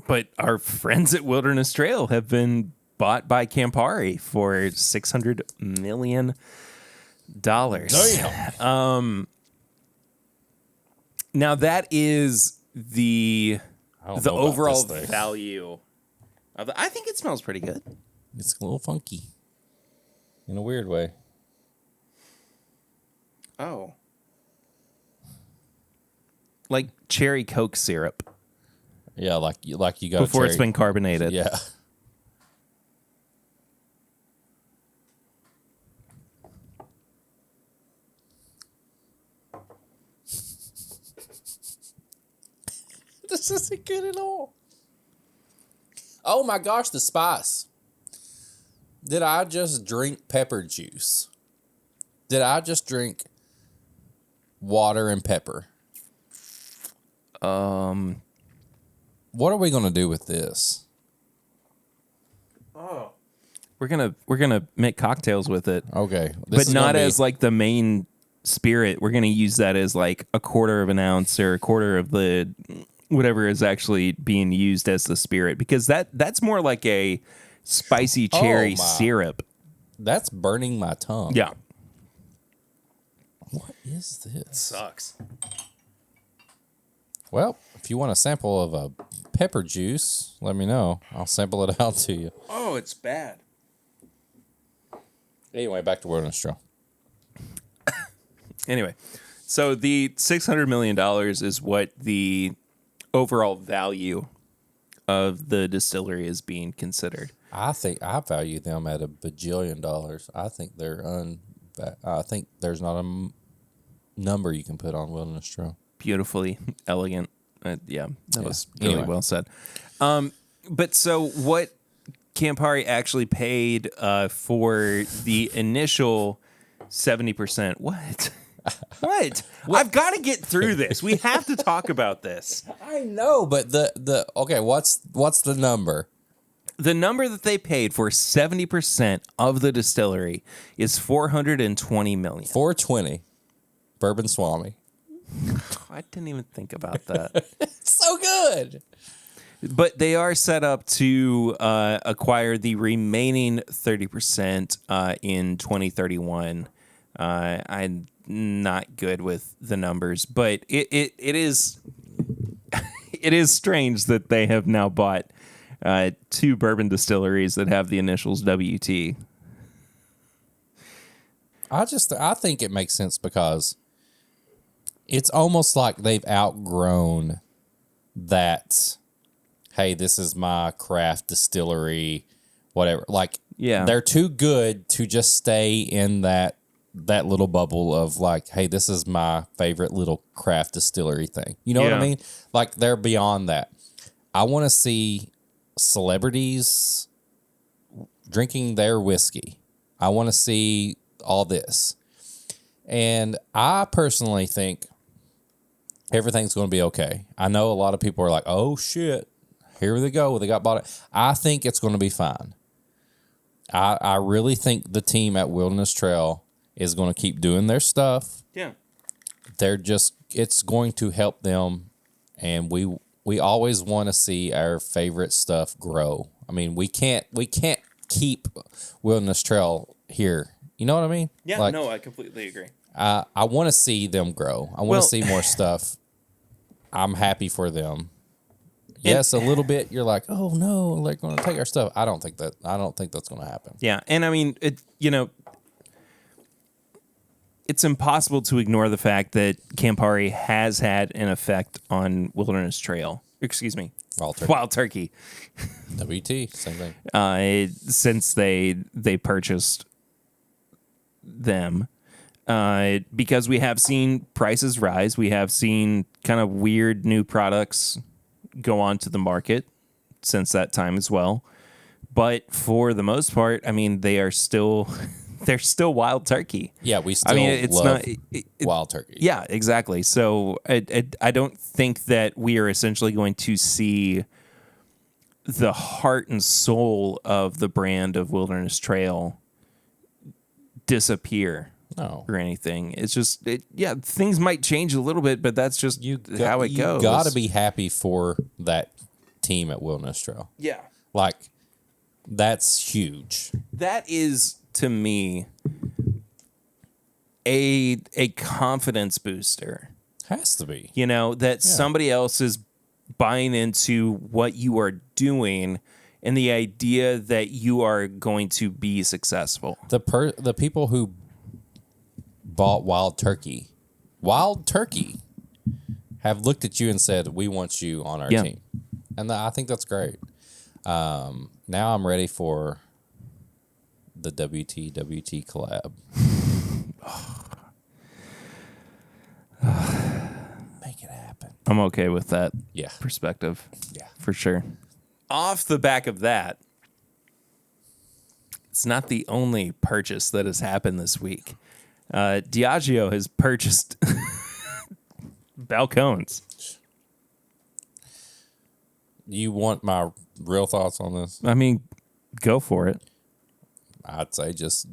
But our friends at Wilderness Trail have been bought by Campari for $600 million. Damn. Now that is the I don't know about overall this thing. value I think it smells pretty good. It's a little funky in a weird way. Oh. Like cherry Coke syrup Yeah, like you got before it's been carbonated. Yeah. This isn't good at all. Oh my gosh, the spice. Did I just drink pepper juice? Did I just drink water and pepper? What are we going to do with this? We're gonna make cocktails with it, Okay. but not as like the main spirit. We're gonna use that as like a quarter of an ounce or a quarter of the whatever is actually being used as the spirit, because that's more like a spicy cherry syrup. That's burning my tongue. Yeah, What is this? sucks. Well, if you want a sample of a pepper juice, let me know. I'll sample it out to you. Oh, it's bad. Anyway, back to Wilderness Trail. Anyway, so the $600 million is what the overall value of the distillery is being considered. I think I value them at $1 bajillion. I think I think there's not a number you can put on Wilderness Trail. Beautifully elegant. Yeah, that was really Anyway. well said. But so what Campari actually paid for the initial 70%? What? What? I've got to get through this. We have to talk about this. I know, but the okay, what's the number? The number that they paid for 70% of the distillery is $420 million. 420. Bourbon Swami. I didn't even think about that. So good. But they are set up to acquire the remaining 30% in 2031. I'm not good with the numbers, but it is it is strange that they have now bought two bourbon distilleries that have the initials WT. I think it makes sense because it's almost like they've outgrown that. Hey, this is my craft distillery, whatever. Like, Yeah. they're too good to just stay in that little bubble of like, hey, this is my favorite little craft distillery thing. You know what I Yeah. mean? Like, they're beyond that. I want to see celebrities drinking their whiskey. I want to see all this. And I personally think everything's going to be okay. I know a lot of people are like, oh, shit. Here they go. They got bought it. I think it's going to be fine. I really think the team at Wilderness Trail is going to keep doing their stuff. Yeah. It's going to help them. And we always want to see our favorite stuff grow. I mean, we can't keep Wilderness Trail here. You know what I mean? Yeah, Like, no, I completely agree. I want to see them grow. I want to see more stuff. I'm happy for them. Yes, a little bit. You're like, oh no, they're going to take our stuff. I don't think that's going to happen. Yeah, and I mean, it's impossible to ignore the fact that Campari has had an effect on Wilderness Trail. Excuse me, Wild Turkey. WT, same thing. Since they purchased them, because we have seen prices rise, we have seen kind of weird new products go onto the market since that time as well. But for the most part, I mean, they're still Wild Turkey. Yeah, we still it's love not Wild Turkey. Yeah, exactly. So I don't think that we are essentially going to see the heart and soul of the brand of Wilderness Trail disappear. No. Or anything. It's just, things might change a little bit, but that's just how it goes. You got to be happy for that team at Wilderness Trail. Yeah. Like, that's huge. That is, to me, a confidence booster. Has to be. That somebody else is buying into what you are doing and the idea that you are going to be successful. The people who bought Wild Turkey have looked at you and said, "We want you on our team," and I think that's great. Now I'm ready for the WT collab. Make it happen. I'm okay with that Yeah. perspective. Yeah. For sure. Off the back of that, it's not the only purchase that has happened this week. Diageo has purchased Balcones. You want my real thoughts on this? I mean, go for it. I'd say just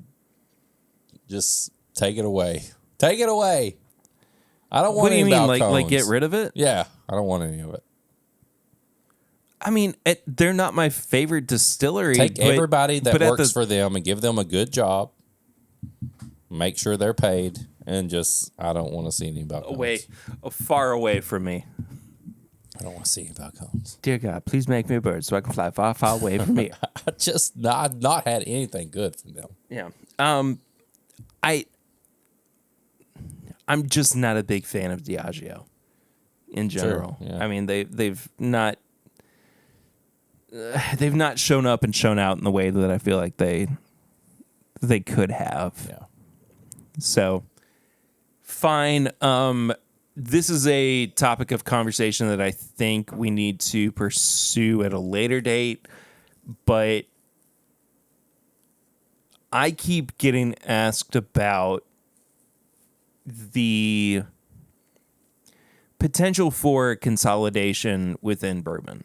take it away. Take it away. I don't want What do you any mean, Balcones. like get rid of it? Yeah, I don't want any of it. I mean, they're not my favorite distillery. Take everybody that works for for them and give them a good job. Make sure they're paid, and I don't want to see any Balcones. far away from me. I don't want to see any Balcones. Dear God, please make me a bird so I can fly far, far away from here. I've not had anything good from them. Yeah. I'm just not a big fan of Diageo in general. Sure, yeah. I mean, they've not shown up and shown out in the way that I feel like they could have. Yeah. So fine. This is a topic of conversation that I think we need to pursue at a later date, but I keep getting asked about the potential for consolidation within bourbon.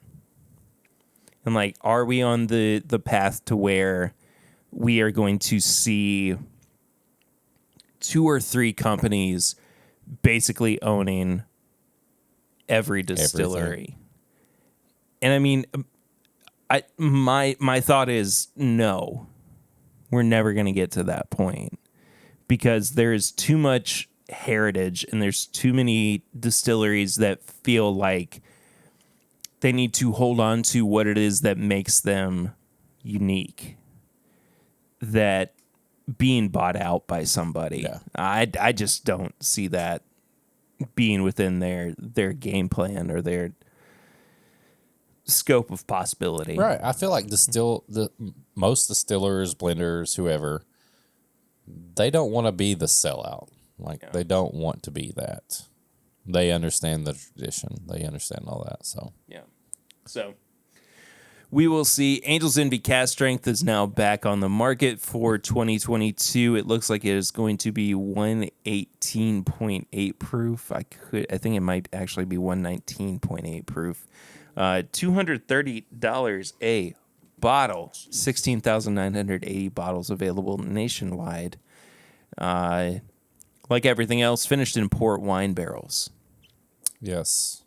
And like, are we on the path to where we are going to see 2 or 3 companies basically owning every distillery? Everything. And I mean, my thought is no. We're never going to get to that point because there's too much heritage and there's too many distilleries that feel like they need to hold on to what it is that makes them unique, that being bought out by somebody. Yeah. I just don't see that being within their game plan or their scope of possibility. Right. I feel like most distillers, blenders, whoever, they don't want to be the sellout. Like they don't want to be that. They understand the tradition. They understand all that. So yeah. So we will see. Angel's Envy Cast Strength is now back on the market for 2022. It looks like it is going to be 118.8 proof. I think it might actually be 119.8 proof. $230 a bottle. 16,980 bottles available nationwide. Like everything else, finished in port wine barrels. yes,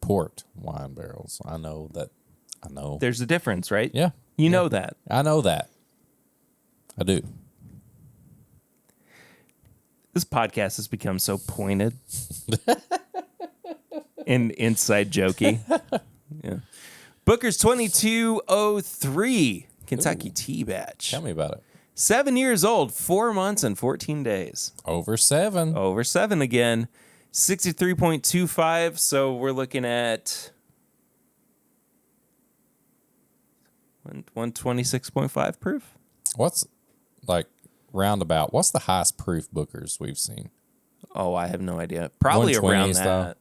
port wine barrels. I know. There's a difference, right? Yeah. You know that. I know that. I do. This podcast has become so pointed and inside jokey. Yeah. Booker's 2203 Kentucky tea batch. Tell me about it. 7 years old, 4 months and 14 days. Over 7. Over 7 again. 63.25. So we're looking at 126.5 proof. What's like roundabout? What's the highest proof Bookers we've seen? Oh, I have no idea. Probably around that. Though.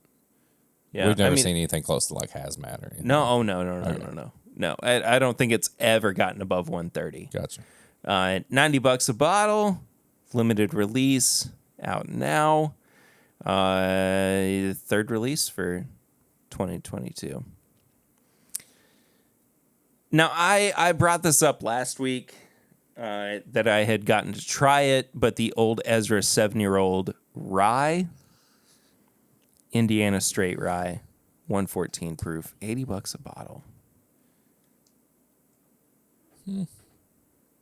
Yeah, We've never seen anything close to like hazmat or anything. No, oh no. No, I don't think it's ever gotten above 130. Gotcha. $90 a bottle, limited release, out now. Third release for 2022. Now, I brought this up last week that I had gotten to try it, but the Old Ezra 7-year-old rye, Indiana straight rye, 114 proof, $80 a bottle.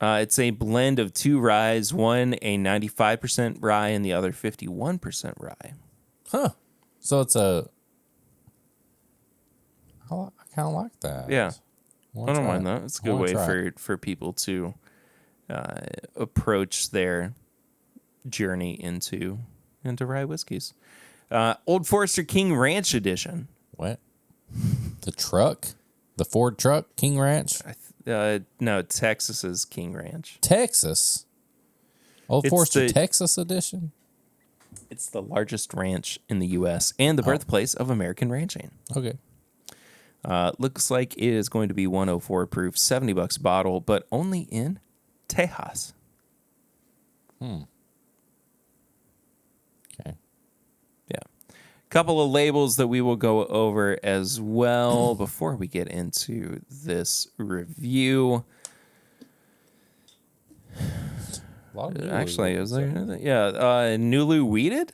It's a blend of 2 ryes, one a 95% rye and the other 51% rye. Huh. So it's I kind of like that. Yeah. I don't mind that. It's a good way for people to approach their journey into rye whiskeys. Old Forester King Ranch Edition. What? The truck? The Ford truck? King Ranch? No, Texas's King Ranch. Texas? Old Forester Texas Edition? It's the largest ranch in the U.S. and the birthplace of American ranching. Okay. Looks like it is going to be 104 proof, $70 a bottle, but only in Tejas. Okay. Yeah. Couple of labels that we will go over as well before we get into this review. Actually, is there anything? Yeah, Nulu Weeded?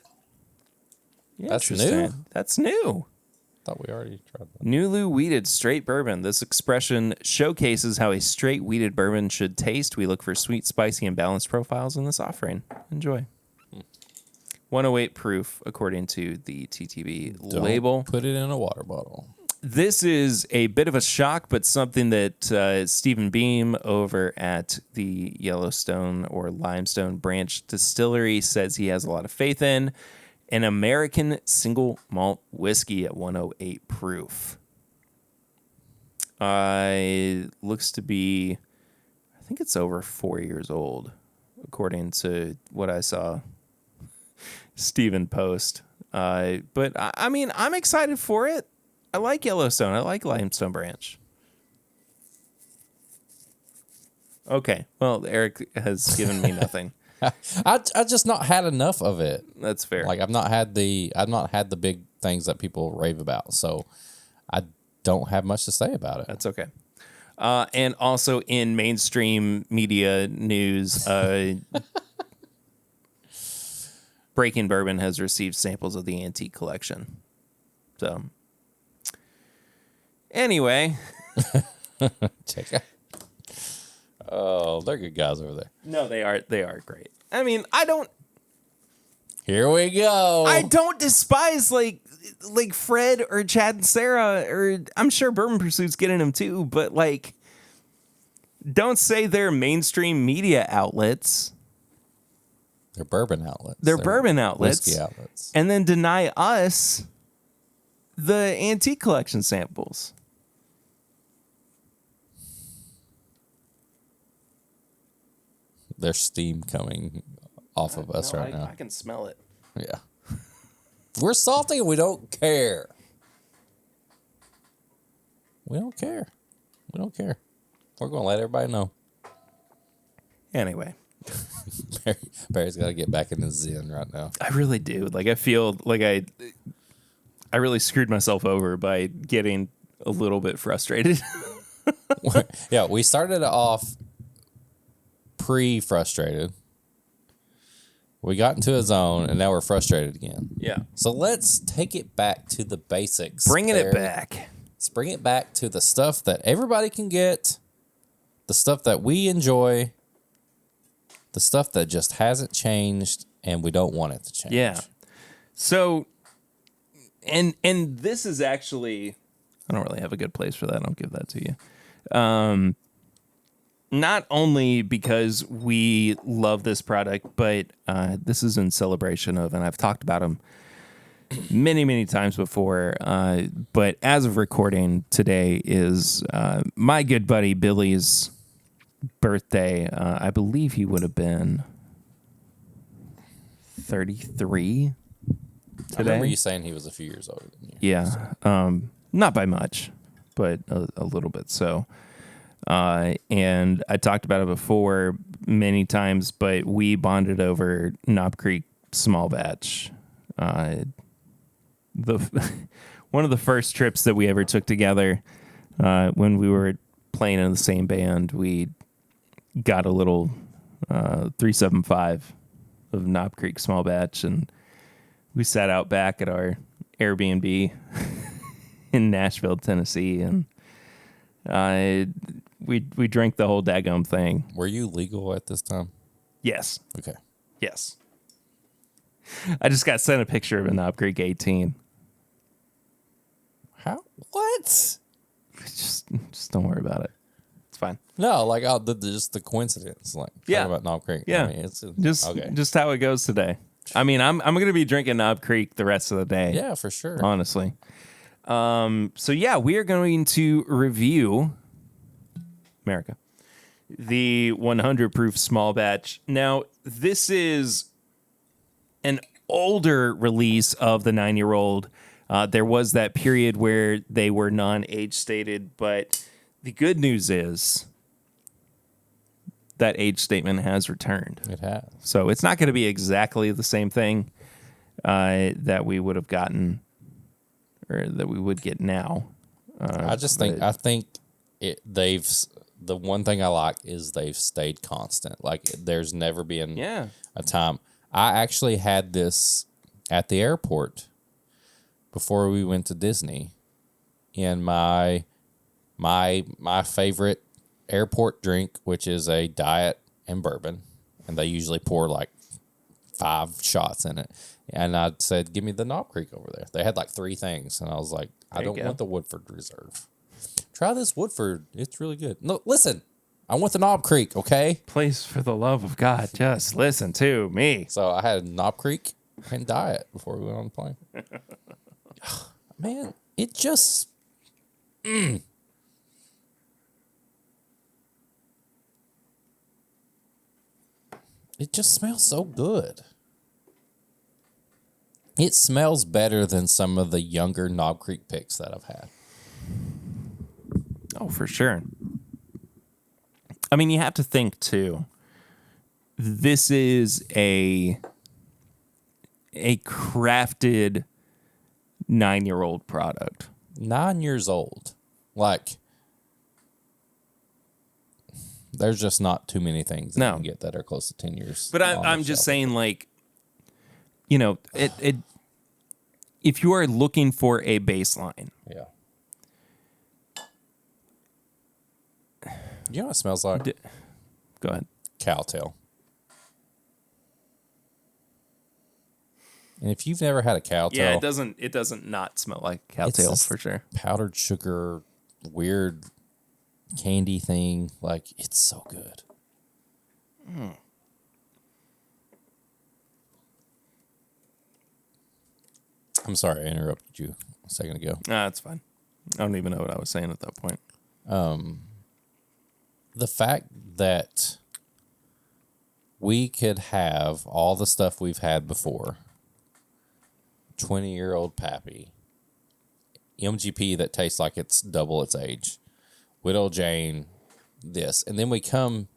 Yeah, That's new? That's new. Thought we already tried that. Nulu Weeded Straight Bourbon. This expression showcases how a straight weeded bourbon should taste. We look for sweet, spicy, and balanced profiles in this offering. Enjoy. 108 proof, according to the TTB label. Put it in a water bottle. This is a bit of a shock, but something that Stephen Beam over at the Yellowstone or Limestone Branch Distillery says he has a lot of faith in. An American single malt whiskey at 108 proof. Looks to be, I think it's over 4 years old, according to what I saw Stephen post. But I mean, I'm excited for it. I like Yellowstone. I like Limestone Branch. Okay. Well, Eric has given me nothing. I just not had enough of it. That's fair. Like I've not had the big things that people rave about, so I don't have much to say about it. That's okay. And also in mainstream media news, Breaking Bourbon has received samples of the antique collection. So anyway, check out. Oh, they're good guys over there. No, they are. They are great. I mean, I don't. Here we go. I don't despise like Fred or Chad and Sarah, or I'm sure Bourbon Pursuit's getting them too. But like, don't say they're mainstream media outlets. They're bourbon outlets. They're bourbon outlets. Whiskey outlets. And then deny us the antique collection samples. There's steam coming off of us right now. I can smell it. Yeah. We're salty and we don't care. We don't care. We don't care. We're going to let everybody know. Anyway. Barry's got to get back in the zen right now. I really do. Like, I feel like I really screwed myself over by getting a little bit frustrated. Yeah, we started off pre-frustrated. We got into a zone, and now we're frustrated again. Yeah. So let's take it back to the basics. Bringing it back. Let's bring it back to the stuff that everybody can get, the stuff that we enjoy, the stuff that just hasn't changed, and we don't want it to change. Yeah. So, and this is actually, I don't really have a good place for that. I'll give that to you. Not only because we love this product, but this is in celebration of, and I've talked about them many, many times before, but as of recording, today is my good buddy Billy's birthday. I believe he would have been 33 today. I remember you saying he was a few years older than you. Yeah. Not by much, but a little bit so. And I talked about it before many times, but we bonded over Knob Creek Small Batch. One of the first trips that we ever took together, when we were playing in the same band, we got a little 375 of Knob Creek Small Batch, and we sat out back at our Airbnb in Nashville, Tennessee, and we drank the whole daggum thing. Were you legal at this time? Yes. Okay. Yes. I just got sent a picture of a Knob Creek 18. How? What? Just don't worry about it. It's fine. No, like just the coincidence, like Yeah. talking about Knob Creek. Yeah. I mean, it's Just how it goes today. I mean, I'm gonna be drinking Knob Creek the rest of the day. Yeah, for sure. Honestly. So yeah, we are going to review America, the 100 proof small batch. Now, this is an older release of the 9-year-old. There was that period where they were non-age stated, but the good news is that age statement has returned. It has. So it's not going to be exactly the same thing that we would have gotten or that we would get now. I think the one thing I like is they've stayed constant. Like there's never been a time. I actually had this at the airport before we went to Disney in my favorite airport drink, which is a diet and bourbon, and they usually pour like 5 shots in it. And I said, "Give me the Knob Creek over there." They had like 3 things, and I was like, "I don't want the Woodford Reserve. Try this Woodford; it's really good." No, listen, I want the Knob Creek, okay? Please, for the love of God, just listen to me. So I had Knob Creek and diet before we went on the plane. Man, it just it just smells so good. It smells better than some of the younger Knob Creek picks that I've had. Oh, for sure. I mean, you have to think too. This is a crafted 9-year-old product. 9 years old. Like, there's just not too many things that you can get that are close to 10 years. But I'm just saying, like, you know, it if you are looking for a baseline. Yeah. You know what it smells like? Go ahead. Cowtail. And if you've never had a cowtail, Yeah, it doesn't not smell like cowtails for sure. Powdered sugar, weird candy thing. Like, it's so good. I'm sorry I interrupted you a second ago. Nah, it's fine. I don't even know what I was saying at that point. The fact that we could have all the stuff we've had before, 20-year-old Pappy, MGP that tastes like it's double its age, Widow Jane, this, and then we come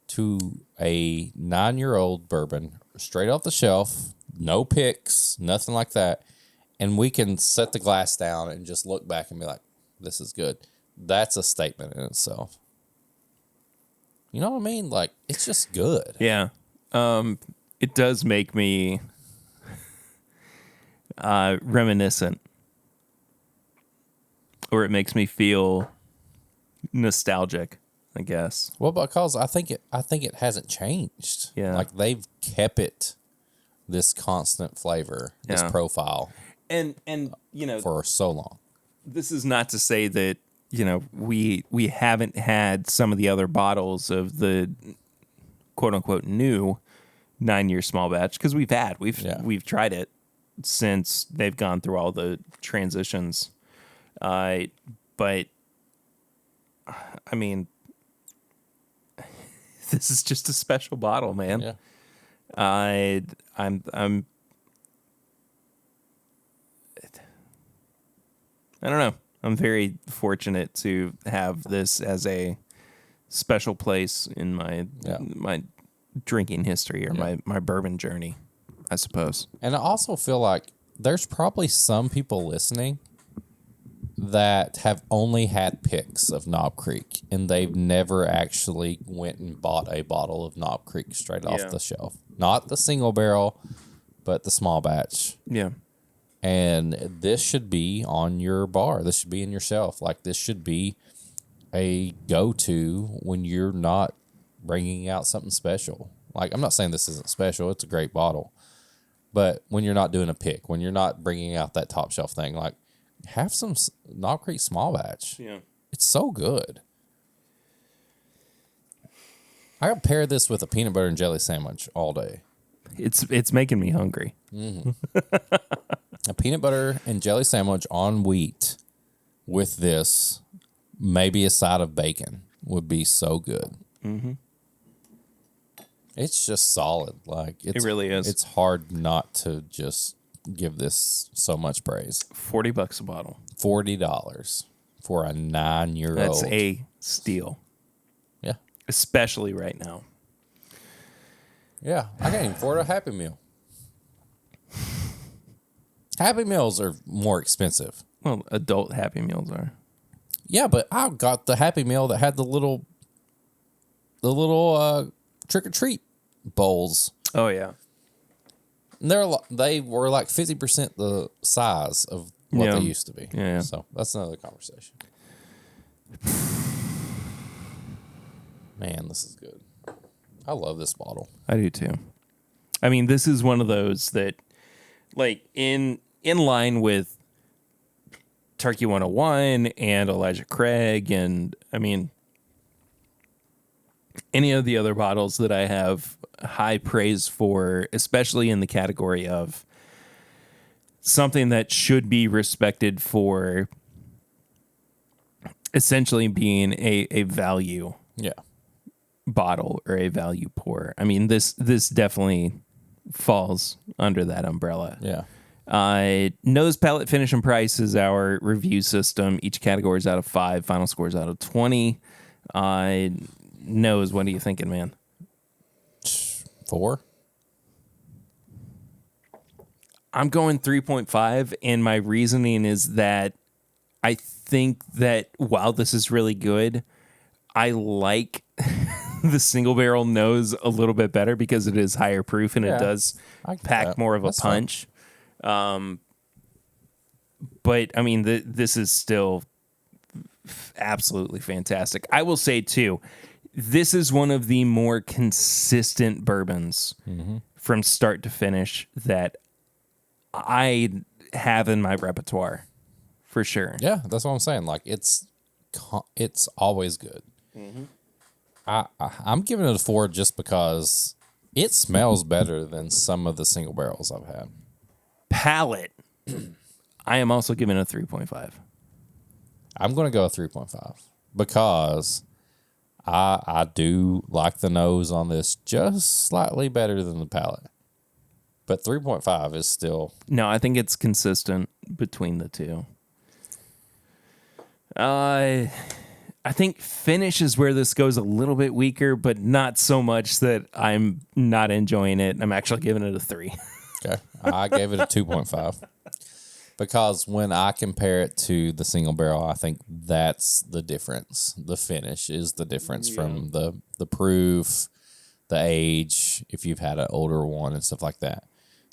to a 9-year-old bourbon straight off the shelf, no picks, nothing like that, and we can set the glass down and just look back and be like, this is good. That's a statement in itself. You know what I mean? Like, it's just good. Yeah. It does make me reminiscent, or it makes me feel nostalgic, I guess. Well, because I think it hasn't changed. Yeah. Like, they've kept it this constant flavor, this profile And you know, for so long. this is not to say that, you know, we haven't had some of the other bottles of the quote unquote new 9-year small batch, because we've tried it since they've gone through all the transitions. But I mean, this is just a special bottle, man. Yeah. I'm I don't know. I'm very fortunate to have this as a special place in my drinking history or my bourbon journey, I suppose. And I also feel like there's probably some people listening that have only had picks of Knob Creek and they've never actually went and bought a bottle of Knob Creek straight off the shelf. Not the single barrel, but the small batch. Yeah. And this should be on your bar. This should be in your shelf. Like, this should be a go-to when you're not bringing out something special. Like, I'm not saying this isn't special. It's a great bottle. But when you're not doing a pick, when you're not bringing out that top shelf thing, like, have some Knob Creek small batch. Yeah. It's so good. I could pair this with a peanut butter and jelly sandwich all day. It's making me hungry. A peanut butter and jelly sandwich on wheat with this, maybe a side of bacon, would be so good. Mm-hmm. It's just solid. Like it really is. It's hard not to just give this so much praise. $40 a bottle. $40 for a 9-year-old. That's a steal, Yeah. especially right now. Yeah, I can't even afford a Happy Meal. Happy Meals are more expensive. Well, adult Happy Meals are. Yeah, but I got the Happy Meal that had the little trick or treat bowls. Oh yeah. And they were like 50% the size of what Yeah. they used to be. Yeah. So that's another conversation. Man, this is good. I love this bottle. I do too. I mean, this is one of those that, like, in line with Turkey 101 and Elijah Craig, and I mean, any of the other bottles that I have high praise for, especially in the category of something that should be respected for essentially being a value Yeah. bottle or a value pour. I mean, this definitely falls under that umbrella. Yeah. Nose, palette, finish, and price is our review system. Each category is out of 5. Final score is out of 20. Nose, what are you thinking, man? 4. I'm going 3.5, and my reasoning is that I think that while this is really good, I like the single barrel nose a little bit better because it is higher proof and Yeah, it does I get pack that. more of a That's fine. punch. But I mean, this is still absolutely fantastic. I will say too, this is one of the more consistent bourbons from start to finish that I have in my repertoire for sure. Yeah, that's what I'm saying. Like it's always good. I'm giving it a 4 just because it smells better than some of the single barrels I've had. Palate, I am also giving it a 3.5. I'm going to go a 3.5 because I do like the nose on this just slightly better than the palate. But 3.5 is still... No, I think it's consistent between the two. I think finish is where this goes a little bit weaker, but not so much that I'm not enjoying it. I'm actually giving it a 3. Okay. I gave it a 2.5 because when I compare it to the single barrel, I think that's the difference. The finish is the difference from the proof, the age, if you've had an older one and stuff like that.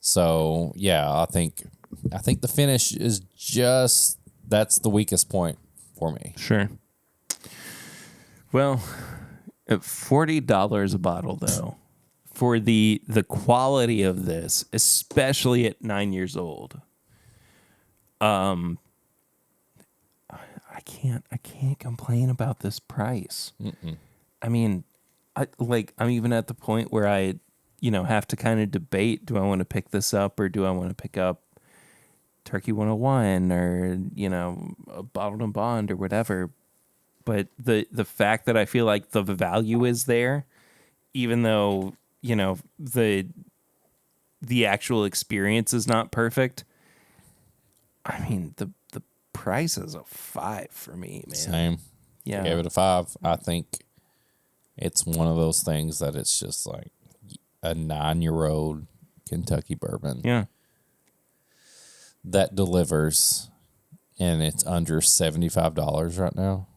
So yeah, I think the finish is that's the weakest point for me. Sure. Well, at $40 a bottle, though, for the quality of this, especially at 9 years old, I can't complain about this price. I mean, I'm even at the point where I, have to kind of debate: do I want to pick this up or do I want to pick up Turkey 101 or a Bottled and Bond or whatever? But the fact that I feel like the value is there, even though the actual experience is not perfect. I mean, the price is a 5 for me, man. Same. Yeah. I gave it a 5. I think it's one of those things that it's just like a 9-year-old Kentucky bourbon. Yeah. That delivers, and it's under $75 right now.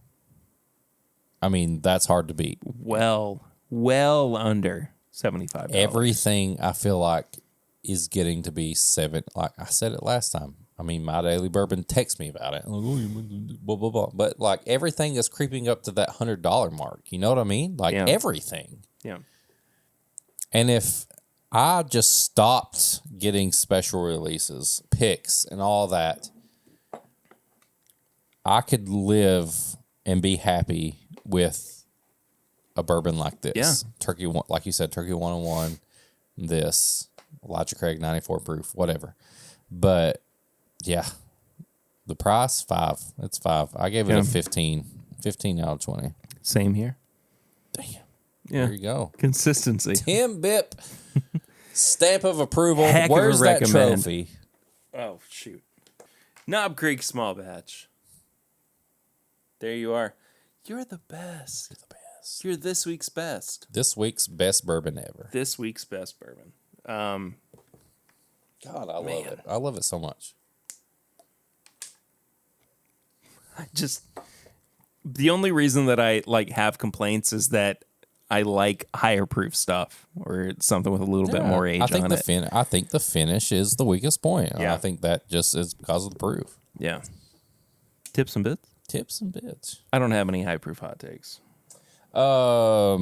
I mean, that's hard to beat. Well under $75. Everything I feel like is getting to be like I said it last time. I mean, My Daily Bourbon texts me about it. Like, oh, blah, blah, blah. But like everything is creeping up to that $100 mark. You know what I mean? Like everything. Yeah. And if I just stopped getting special releases, picks, and all that, I could live and be happy with a bourbon like this. Yeah. Turkey, like you said, Turkey 101, this, Elijah Craig 94 proof, whatever. But yeah, the price, 5. It's 5. I gave it a 15. 15 out of 20. Same here. Damn. Yeah. There you go. Consistency. Tim Bip, stamp of approval. Heck of a Where's that recommend. trophy? Oh, shoot. Knob Creek Small Batch. There you are. You're the best. The best. You're this week's best. This week's best bourbon ever. This week's best bourbon. God, I love it. I love it so much. The only reason that I like have complaints is that I like higher proof stuff or something with a little bit more age I think on the it. I think the finish is the weakest point. Yeah. I think that just is because of the proof. Yeah. Tips and bits? Tips and bits. I don't have any high proof hot takes. High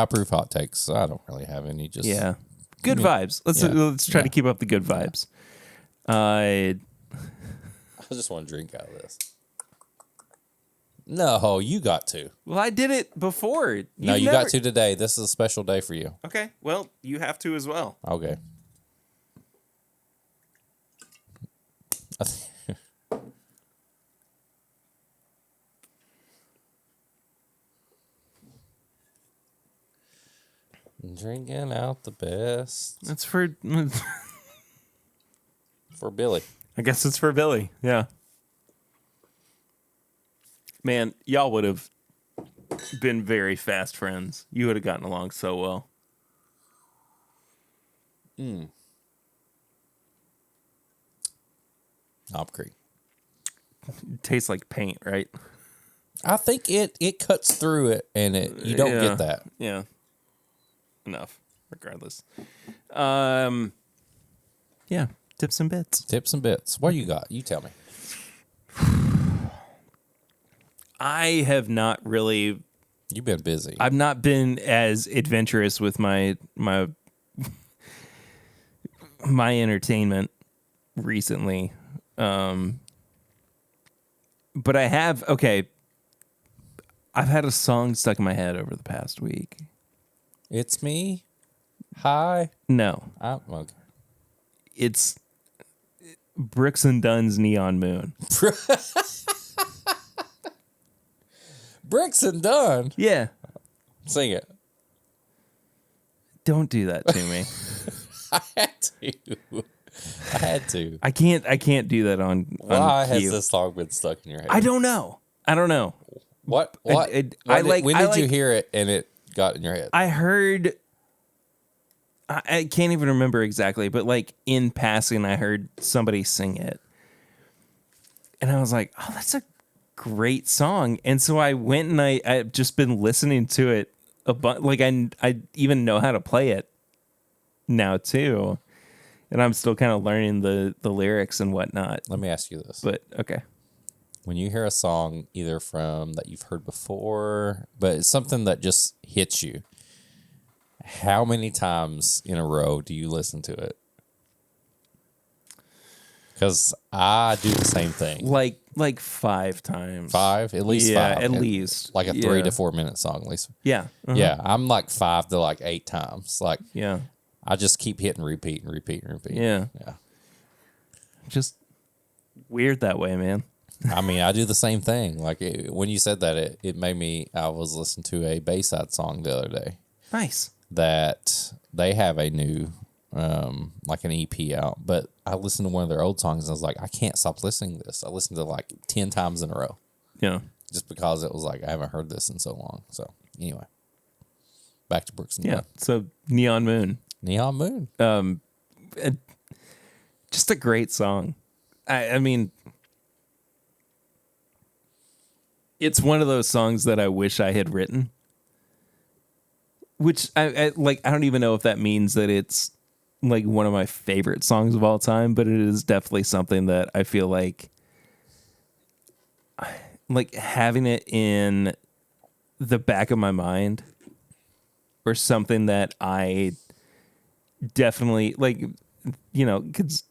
proof hot takes. I don't really have any. Just Yeah. Good vibes. Let's try to keep up the good vibes. I just want to drink out of this. No, you got to. Well, I did it before. No, you got to today. This is a special day for you. Okay. Well, you have to as well. Okay. Drinking out the best That's for for Billy. I guess it's for Billy. Yeah. Man, y'all would have been very fast friends. You would have gotten along so well. Knob Creek. It tastes like paint, right? I think it cuts through it, and you don't Yeah. get that. Yeah. Enough, regardless. Yeah. Tips and bits. Tips and bits. What you got? You tell me. I have not really. You've been busy. I've not been as adventurous with my entertainment recently. But I have. Okay. I've had a song stuck in my head over the past week. It's me. Hi. No, Okay. it's Brooks and Dunn's Neon Moon. Bricks and Dunn. Yeah. Sing it. Don't do that to me. I had to. I can't do that on Why has cue. this song been stuck in your head? I don't know. What? I when did you like- hear it and it got in your head? I heard. I can't even remember exactly, but like in passing, I heard somebody sing it, and I was like, "Oh, that's a great song." And so I went and I've just been listening to it a bunch. Like I even know how to play it now too, and I'm still kind of learning the lyrics and whatnot. Let me ask you this. But okay, When you hear a song either from that you've heard before, but it's something that just hits you, how many times in a row do you listen to it? Because I do the same thing. like 5 times. 5? At least 5. Yeah, at least. Like a Yeah. 3 to 4 minute song, at least. Yeah. Yeah, I'm like 5 to like 8 times. Like, Yeah. I just keep hitting repeat and repeat and repeat. Yeah. Yeah. Just weird that way, man. I mean, I do the same thing. Like, when you said that, it made me, I was listening to a Bayside song the other day Nice. that they have a new, like an EP out, but I listened to one of their old songs and I was like, I can't stop listening to this. I listened to it like 10 times in a row Yeah. just because it was like, I haven't heard this in so long. So, anyway, back to Brooks and Yeah. Dunn. So Neon Moon. Neon Moon. Just a great song. I mean, it's one of those songs that I wish I had written. Which I like. I don't even know if that means that it's like one of my favorite songs of all time, but it is definitely something that I feel like having it in the back of my mind, or something that I definitely like. You know, because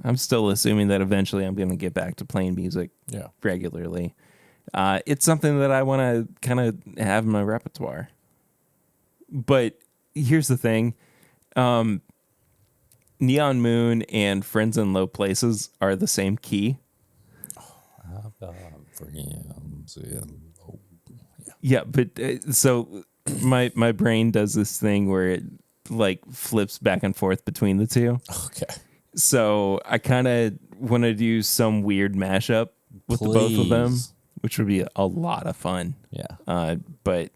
I'm still assuming that eventually I'm going to get back to playing music Yeah. regularly. It's something that I want to kind of have in my repertoire. But here's the thing. Neon Moon and Friends in Low Places are the same key. Yeah, but so my brain does this thing where it like flips back and forth between the two. Okay. So I kind of want to do some weird mashup with the both of them, Please. which would be a lot of fun. Yeah. But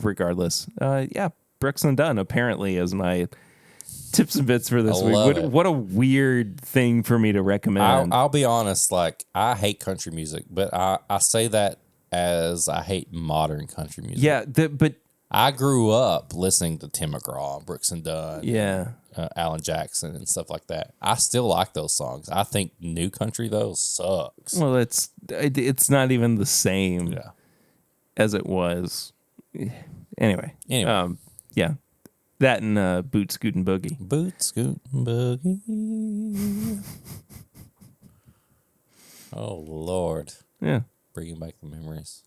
regardless, yeah, Brooks and Dunn apparently is my tips and bits for this I week. love it. What a weird thing for me to recommend. I'll be honest, like, I hate country music, but I say that as I hate modern country music. Yeah, but I grew up listening to Tim McGraw, Brooks and Dunn, yeah, Alan Jackson, and stuff like that. I still like those songs. I think new country, though, sucks. well, it's not even the same Yeah. as it was. Anyway, Anyway. yeah, that and Boot Scoot and Boogie. Boot, scoot, boogie. Oh, Lord. Yeah. Bringing back the memories.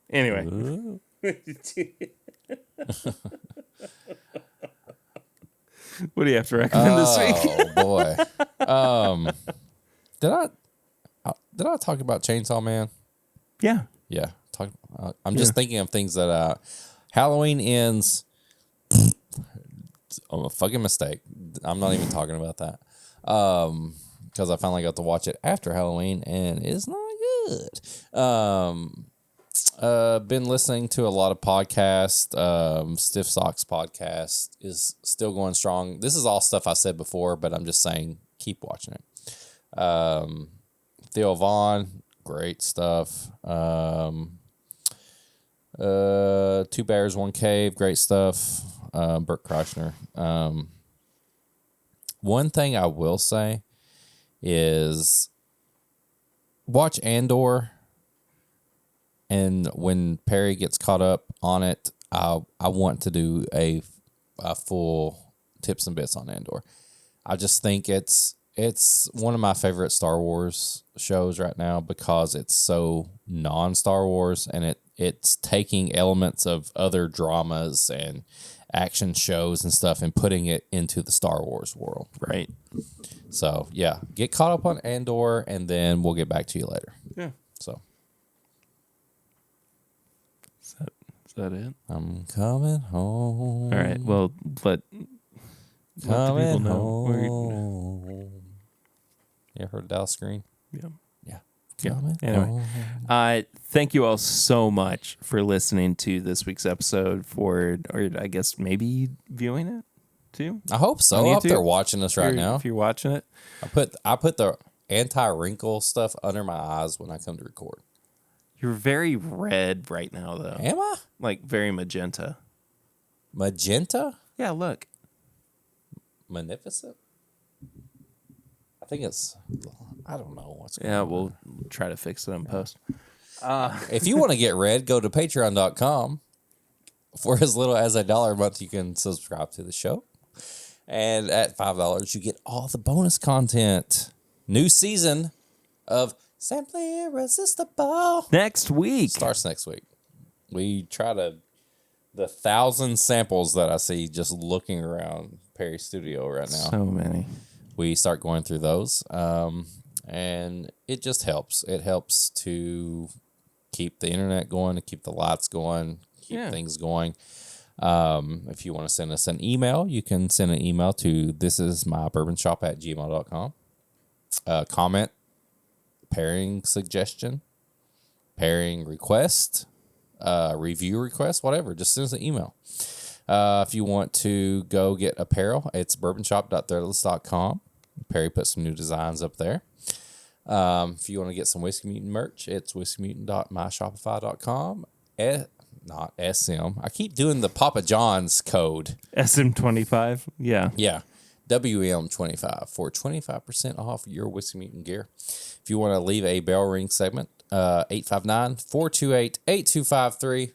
Anyway, what do you have to recommend this week? Oh, boy. Did I talk about Chainsaw Man? Yeah. Yeah. I'm just thinking of things that Halloween ends. A fucking mistake. I'm not even talking about that. Because I finally got to watch it after Halloween and it's not good. Been listening to a lot of podcasts. Stiff Socks podcast is still going strong. This is all stuff I said before, but I'm just saying keep watching it. Theo Vaughn, great stuff. Two Bears, One Cave, great stuff. Bert Kreischer. One thing I will say is watch Andor, and when Perry gets caught up on it, I want to do a full tips and bits on Andor. I just think it's one of my favorite Star Wars shows right now because it's so non-Star Wars, and it's taking elements of other dramas and action shows and stuff and putting it into the Star Wars world. Right. So, yeah, get caught up on Andor, and then we'll get back to you later. Yeah. So, Is that it? I'm coming home. All right. Well, let the people Coming know. home. You ever heard Dallas Green? Yeah. Yeah. Yeah. Coming Anyway, home. thank you all so much for listening to this week's episode. Or I guess maybe viewing it too. I hope so. On I hope YouTube? they're watching us right now. If you're watching it, I put the anti-wrinkle stuff under my eyes when I come to record. you're very red right now, though. Am I? Like very magenta. Magenta? Yeah. Look. Magnificent? I think it's... I don't know what's going Yeah. on. We'll try to fix it in post. If you want to get red, go to patreon.com. For as little as $1 a month, you can subscribe to the show. And at $5, you get all the bonus content. New season of Simply Irresistible Next week. starts next week. We try to... The 1,000 samples that I see just looking around Perry's studio right now. So many. We start going through those. And it just helps. It helps to keep the internet going, to keep the lights going, keep things going. If you want to send us an email, you can send an email to thisismybourbonshop@gmail.com. Comment, pairing suggestion, pairing request, review request, whatever. Just send us an email. If you want to go get apparel, it's bourbonshop.threadless.com. Perry put some new designs up there. If you want to get some Whiskey Mutant merch, it's whiskeymutant.myshopify.com. Not SM. I keep doing the Papa John's code. SM25. Yeah. Yeah. WM25 for 25% off your Whiskey Mutant gear. If you want to leave a bell ring segment, 859-428-8253.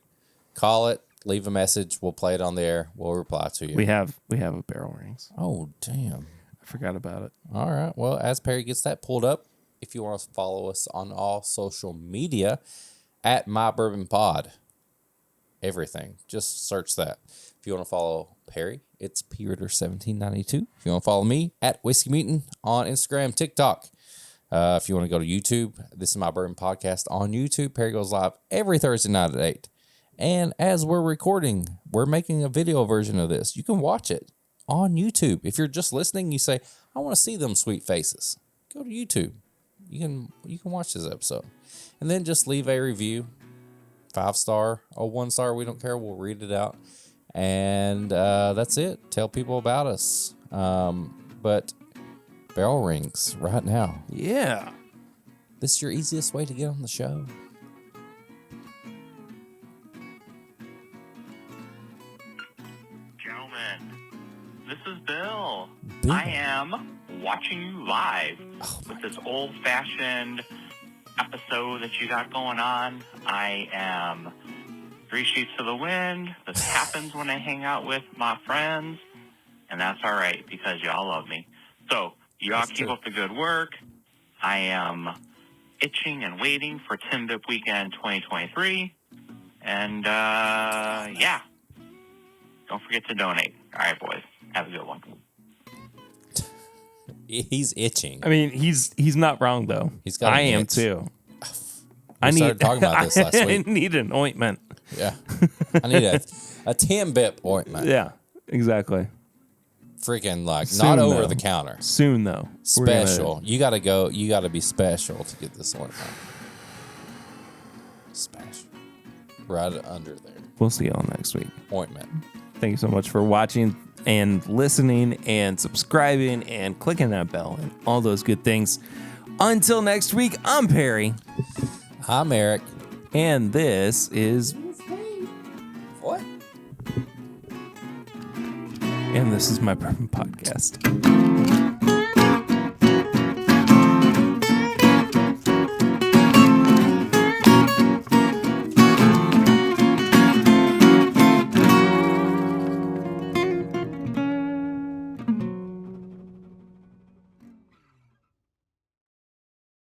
Call it. Leave a message. We'll play it on the air. We'll reply to you. We have a barrel rings. Oh, damn. I forgot about it. All right. Well, as Perry gets that pulled up, if you want to follow us on all social media, at My Bourbon Pod. Everything. Just search that. If you want to follow Perry, it's PRitter1792. If you want to follow me, at Whiskey Mutant on Instagram, TikTok. If you want to go to YouTube, this is My Bourbon Podcast on YouTube. Perry goes live every Thursday night at 8. And as we're recording, we're making a video version of this. You can watch it on YouTube. If you're just listening, you say, I want to see them sweet faces. Go to YouTube. You can watch this episode. And then just leave a review. 5-star or 1-star, we don't care. We'll read it out. And that's it. Tell people about us. But bell rings right now. Yeah. This is your easiest way to get on the show. Gentlemen, this is Bill. Bill. I am watching you live with this old-fashioned episode that you got going on. I am 3 sheets to the wind. This happens when I hang out with my friends, and that's all right because y'all love me. So y'all keep up the good work. I am itching and waiting for Timbip Weekend 2023. And, yeah. Don't forget to donate. All right, boys. Have a good one. He's itching. I mean, he's not wrong though. He's got. I an am itch. too. We started talking about this last I week. need an ointment. Yeah, I need a Timbip ointment. Yeah, exactly. Freaking like Soon, not over though. the counter. Soon though. Special. You gotta go. You gotta be special to get this ointment. Special. Right under there. We'll see y'all next week. Ointment. Thank you so much for watching and listening and subscribing and clicking that bell and all those good things. Until next week, I'm Perry. I'm Eric. And this is... What? And this is My Bourbon Podcast.